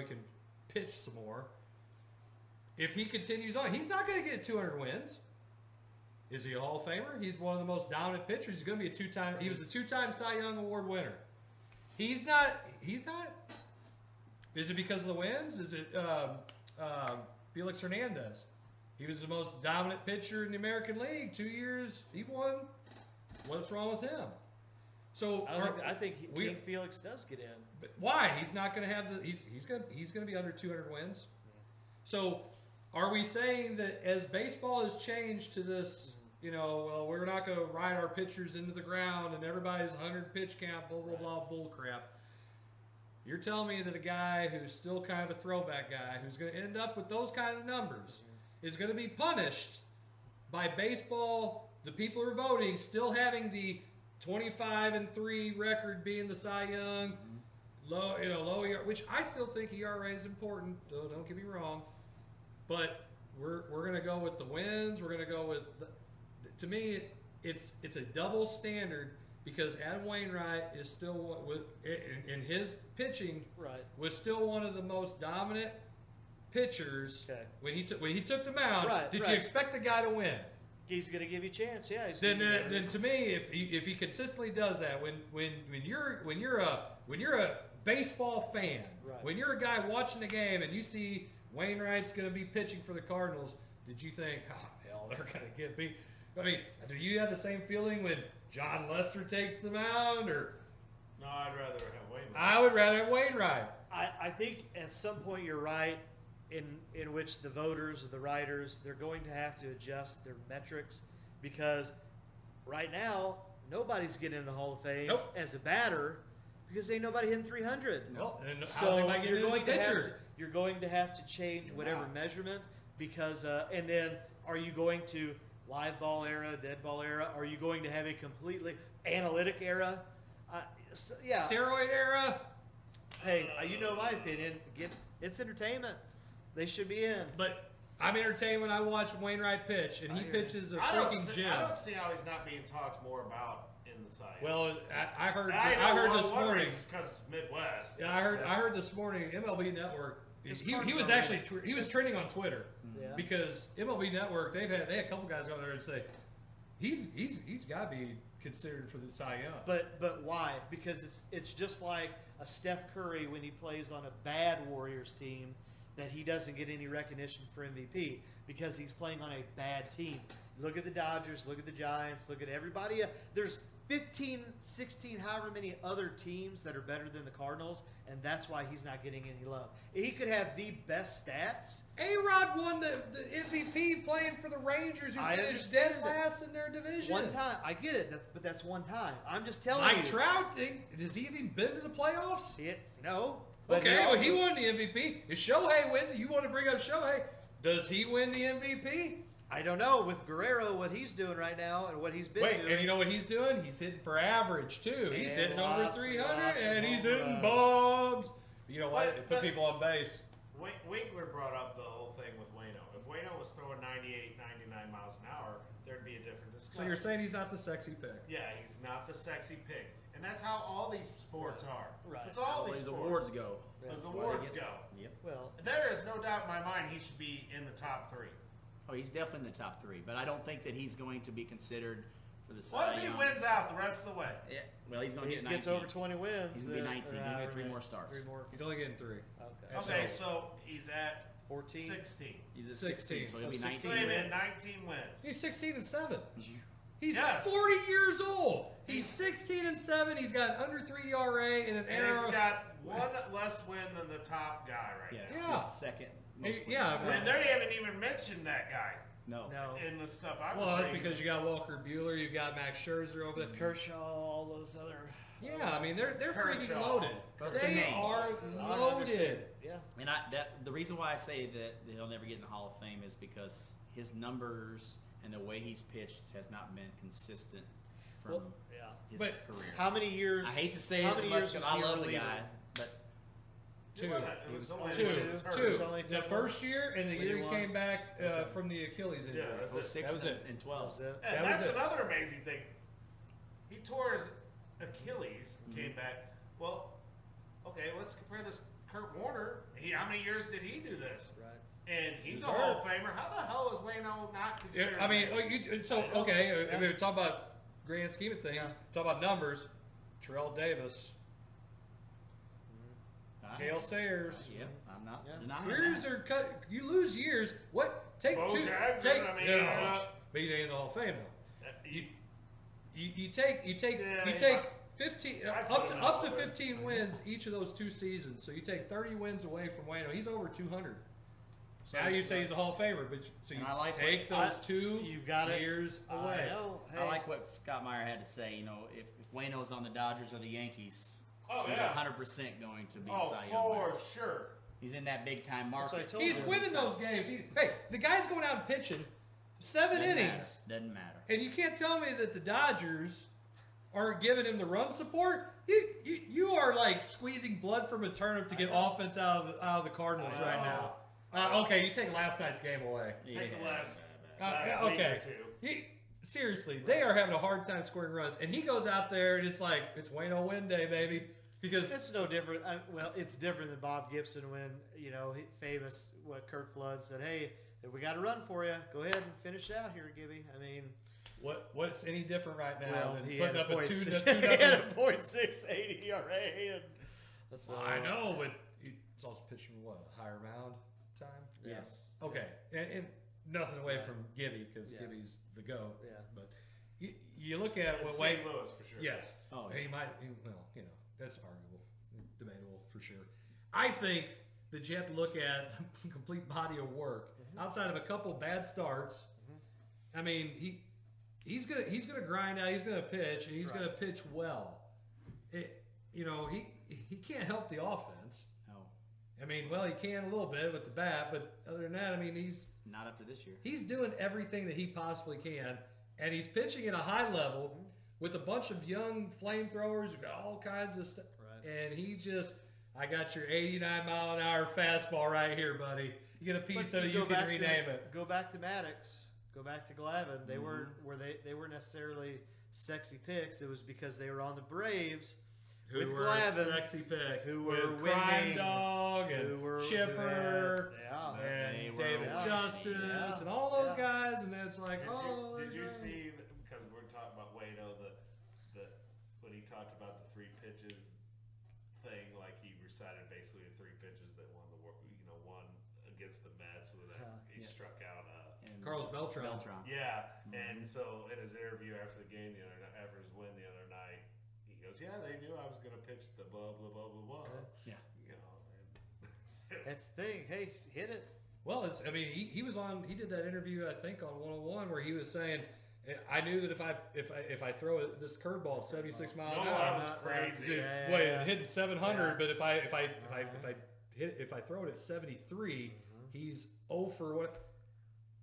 can pitch some more, if he continues on, he's not going to get 200 wins. Is he a Hall of Famer? He's one of the most dominant pitchers. He's going to be He was a 2-time Cy Young Award winner. He's not. Is it because of the wins? Is it Felix Hernandez? He was the most dominant pitcher in the American League. 2 years he won. What's wrong with him? So I think King Felix does get in. but why? He's not going to have the. He's going to be under 200 wins. So, are we saying that as baseball has changed to this, well, we're not going to ride our pitchers into the ground and everybody's 100 pitch count, blah blah blah, bull crap. You're telling me that a guy who's still kind of a throwback guy, who's going to end up with those kind of numbers, is going to be punished by baseball, the people who are voting, still having the 25-3 record being the Cy Young, low ERA, which I still think ERA is important. Don't get me wrong, but we're going to go with the wins. We're going to go with to me, it's a double standard because Adam Wainwright is still in his pitching Right. was still one of the most dominant pitchers Okay. when he took the mound. Right, Did right. you expect the guy to win? He's going to give you a chance. Yeah. He's Then, gonna give you- then to me, if he consistently does that, when you're a baseball fan, Right. when you're a guy watching the game and you see Wainwright's going to be pitching for the Cardinals, did you think, oh hell, they're going to get beat? I mean, do you have the same feeling when John Lester takes the mound, or No, I'd rather have Wainwright. I would rather have Wainwright? I think at some point you're right in which the voters or the writers, they're going to have to adjust their metrics because right now nobody's getting in the Hall of Fame Nope. as a batter because ain't nobody hitting 300. Well, and how's So anybody getting you're as a going to have to, pitcher? you're going to have to change whatever Wow. measurement because and then are you going to live ball era, dead ball era? Are you going to have a completely analytic era? Yeah. Steroid era? Hey, you know my opinion. It's entertainment. They should be in. But I'm entertained when I watch Wainwright pitch, and he I hear you. pitches a I don't freaking see, gem. I don't see how he's not being talked more about in the site. Well, I heard I I heard know this one morning. reason because it's Midwest. Yeah, I heard this morning. MLB Network. His He cards was are actually ready. he was trending on Twitter Yeah. because MLB Network they had a couple guys go there and say he's got to be considered for the Cy Young. But why? Because it's just like a Steph Curry when he plays on a bad Warriors team that he doesn't get any recognition for MVP because he's playing on a bad team. Look at the Dodgers, look at the Giants, look at everybody. There's 15, 16, however many other teams that are better than the Cardinals, and that's why he's not getting any love. He could have the best stats. A-Rod won the MVP playing for the Rangers, who I finished dead understand that. last in their division. One time, I get it, but that's one time. I'm just telling Mike you. Trout, has he even been to the playoffs? See it? No. But Okay, well, also- he won the MVP. If Shohei wins it, you want to bring up Shohei. Does he win the MVP? I don't know with Guerrero what he's doing right now and what he's been Wait, doing. and you know what he's doing? He's hitting for average too. He's And hitting over lots and 300, lots of and he's home hitting runs. bombs. You know what? But- It put but- people on base. Winkler brought up the whole thing with Wayno. If Wayno was throwing 98, 99 miles an hour, there'd be a different discussion. So you're saying he's not the sexy pick? Yeah, he's not the sexy pick. And that's how all these sports are. Right. That's all Well, these these sports. awards go. As That's awards go. Yep. Well, There is no doubt in my mind he should be in the top 3. Oh, he's definitely in the top 3, but I don't think that he's going to be considered for the What Cy if he Young. wins out the rest of the way? Yeah. Well, he's going to he get gets 19. over 20 wins. He's gonna be then- 19. or He's gonna get however 3 many. more starts. 3 more. He's only getting 3. Okay. Okay, So- so he's at 14. 16. He's at 16. 16, so he'll be 16 So 19. he had wins. 19 wins. He's 16 and 7. He's Yes. 40 years old. He's 16 and 7. He's got under 3 ERA and an And error. he's got one less win than the top guy right Yes, now. Yeah. he's the second most wins. Yeah, in the And world. they haven't even mentioned that guy No. No. in the stuff I was Well, that's reading. because you got Walker Buehler, you got Max Scherzer over there. Kershaw, all those other. Yeah, I mean they're freaking Kershaw. loaded. That's the They name. are I understand. loaded. Yeah. And the reason why I say that he'll never get in the Hall of Fame is because his numbers and the way he's pitched has not been consistent from Well, yeah. his But career. How many years? I hate to say how it many much years because was I he love our the leader? guy, but He Two. wasn't. It He was was only only Two, when he was hurt. two. only a The couple. first year and the When year he he won? came back Okay. from the Achilles injury. Yeah, that's it. 06 That was it. and That 12. was it. And That was that's it. another amazing thing. He tore his Achilles and came back. Well, okay, let's compare this. Kurt Warner. How many years did he do this? Right. And he's He's a Hall of hurt. Famer. How the hell is Wayno not Yeah, considered? I mean, so okay. Yeah. I mean, talk about grand scheme of things. Yeah. Talk about numbers. Terrell Davis, Gale Sayers. Yeah, I'm not Yeah. denying Years that. are cut. You lose years. What? Take Bo two. Jackson, Take. I mean, no, but he ain't in the Hall of Fame though. You take Yeah, you he take might- 15 I up put to him up to out there. 15 wins each of those 2 seasons. So you take 30 wins away from Wayno. He's over 200. So, Now you say he's a Hall of Famer, but so you And I like take what- those 2 You've got it. years I away. know. Hey. I like what Scott Meyer had to say. You know, if Wayno's on the Dodgers or the Yankees, Oh, he's yeah. 100% going to be Oh, Cy Young winner. for sure. He's in that big time That's what I market. told He's you. winning those games. Hey, the guy's going out and pitching 7 Doesn't innings. matter. Doesn't matter. And you can't tell me that the Dodgers aren't giving him the run support. You are like squeezing blood from a turnip to get offense out of the Cardinals I right know. now. Okay, you take last night's game away. Take the last Uh, week or okay. two. seriously, they are having a hard time scoring runs, and he goes out there and it's like it's Wayno Win Day, baby, because It's no different. Well, it's different than Bob Gibson when famous Kirk Flood said, "Hey, if we got a run for you, go ahead and finish it out here, Gibby." I mean, what's any different right now well, than he putting had up a a 2 point to six- 2 he had nothing? a .68 ERA, and so I know, but it's also pitching what, a higher mound time. Yes. Okay, and nothing away Yeah. from Gibby because Yeah. Gibby's the GOAT. Yeah. But you look at In what St. Wayne. Louis for sure. Yes. Oh, He might. Well, that's arguable, debatable for sure. I think that you have to look at the complete body of work outside of a couple bad starts. I mean, he's gonna grind out. He's gonna pitch, and he's Right. gonna pitch well. He can't help the offense. No, I mean, well, he can a little bit with the bat, but other than that, I mean, not after this year. he's doing everything that he possibly can, and he's pitching at a high level with a bunch of young flamethrowers who got all kinds of stuff. Right. And he's just, I got your 89-mile-an-hour fastball right here, buddy. You get a piece of it, you go can back rename to, it. Go back to Maddox. Go back to Glavine. They weren't they weren't necessarily sexy picks. It was because they were on the Braves. Who with were Glavine, a sexy pick. who with were Crime winning, Dog and who Chipper had- and They were David winning, Justice yeah. and all those Yeah. guys, and it's like, Did you they're see, because we're talking about Wayno, that when he talked about the 3 pitches thing, like he recited basically the 3 pitches that won one against the Mets when he Yeah. struck out. And Carlos Beltran. Yeah, and so in his interview after the game after his win the other night, he goes, "Yeah, they knew I was going to pitch the blah blah blah blah blah." Yeah. That's the thing. Hey, hit it. Well, he was on. He did that interview, I think, on 101, where he was saying, "I knew that if I throw this curveball at 76 miles No, an that hour, was crazy. dude, Yeah, wait, yeah. hitting 700. Yeah. But if I throw it at 73, he's 0 for what?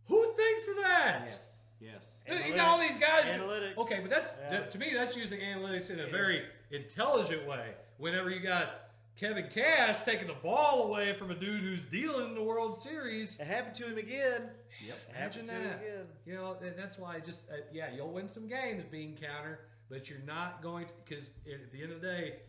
Who thinks of that? Yes. You got all these guys. Analytics. Okay, but that's Yeah. to me that's using analytics in a very intelligent way. Whenever you got Kevin Cash taking the ball away from a dude who's dealing in the World Series, It happened to him again. Yep. It happened to him that. again. And that's why I just you'll win some games being counter, but you're not going to, because at the end of the day,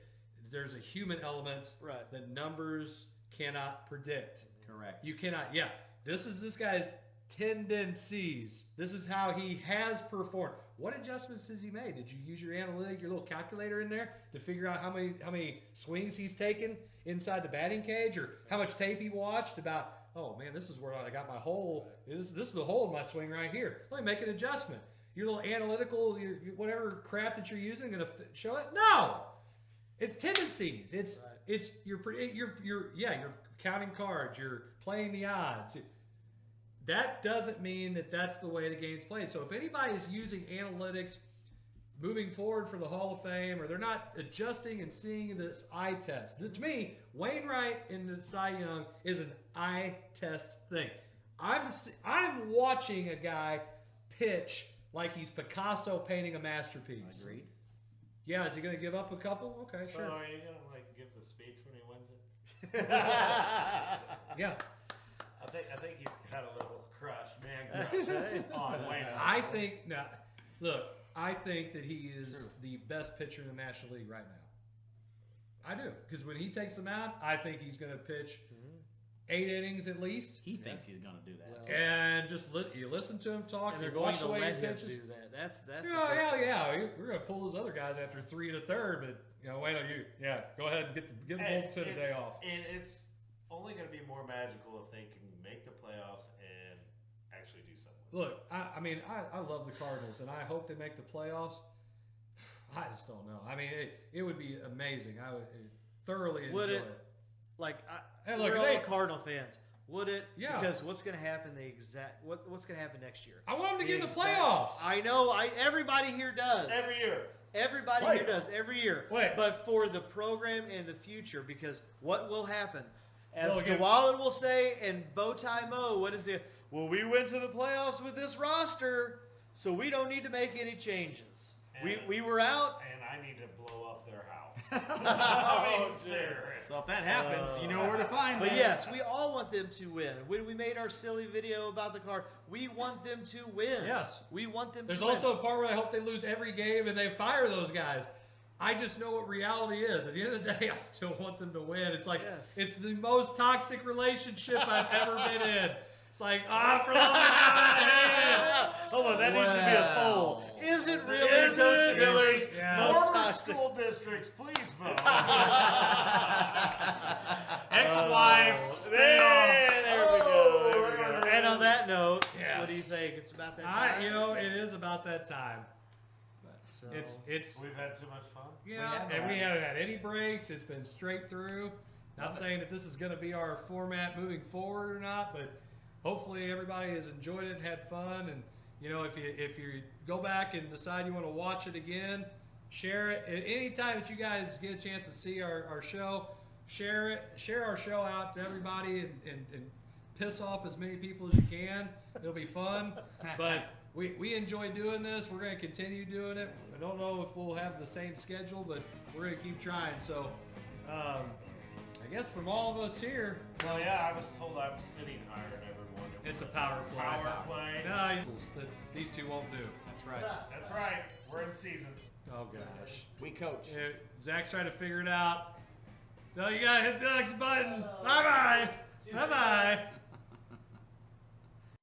there's a human element Right. that numbers cannot predict. Correct. You cannot. Yeah, this is this guy's tendencies. This is how he has performed. What adjustments has he made? Did you use your analytic, your little calculator in there to figure out how many swings he's taken inside the batting cage, or how much tape he watched about? Oh man, this is where I got my hole. This is the hole in my swing right here. Let me make an adjustment. Your little analytical, your whatever crap that you're using, going to show it? No, it's tendencies. It's Right. it's you're counting cards. You're playing the odds. That doesn't mean that that's the way the game's played. So if anybody's using analytics moving forward for the Hall of Fame, or they're not adjusting and seeing this eye test, to me, Wainwright and the Cy Young is an eye test thing. I'm watching a guy pitch like he's Picasso painting a masterpiece. Agreed. Yeah, is he going to give up a couple? Okay, So sure. are you gonna give the speech when he wins it? Yeah. I think he's got a little crush, man, crush on Wayno. I think now, look, I think that he is the best pitcher in the National League right now. I do, because when he takes them out, I think he's going to pitch 8 innings at least, He thinks he's gonna do that. Well, and just you listen to him talk. and they're you going watch to the way let he him pitches. do that. That's the Yeah, big hell thing. yeah, we're going to pull those other guys after 3 1/3, but wait till go ahead and give the bullpen a day off. And it's only going to be more magical if they can make the playoffs and actually do something. Look, I love the Cardinals, and I hope they make the playoffs. I just don't know. I mean, it would be amazing. I would thoroughly enjoy Would it? it. Like, Hey, look, we're they- all Cardinal fans. Would it? Yeah. Because what's going to happen? What's going to happen next year? I want them to get in the exact- playoffs. I know. Everybody here does. Every year. Everybody here does every year. Wait. But for the program and the future, because what will happen? As Well, again- DeWallen will say, and Bowtie Mo, what is it? Well, we went to the playoffs with this roster, so we don't need to make any changes. We were out. And I need to blow up their house. I mean, serious. So if that happens, you know where to find But me. yes, we all want them to win. When we made our silly video about the car, we want them to win. Yes. We want them There's to win. also a part where I hope they lose every game and they fire those guys. I just know what reality is. At the end of the day, I still want them to win. It's like Yes. it's the most toxic relationship I've ever been in. It's like, for the love of God, I hate it. Hold on, that needs to be a poll. Wow. Is it really Is Coach it? Miller's Yeah. most Former toxic? school districts, please vote. Ex-wife. There we go. There we Oh, go. And on that note, Yes. what do you think? It's about that time. It is about that time. So, It's We've had too much fun. yeah, have and we had- haven't had any breaks. It's been straight through. Not saying that this is going to be our format moving forward or not, but hopefully everybody has enjoyed it, had fun, and if you go back and decide you want to watch it again, share it. At any time that you guys get a chance to see our show, share it. Share our show out to everybody and piss off as many people as you can. It'll be fun, but. We enjoy doing this. We're going to continue doing it. I don't know if we'll have the same schedule, but we're going to keep trying. So, I guess from all of us here, Well, yeah, I was told I was sitting higher than everyone. It it's was a power play. power play. No, that these two won't do. That's right. That's right. We're in season. Oh gosh. We coach. Yeah, Zach's trying to figure it out. No, you gotta hit the next button. Bye bye. Bye bye.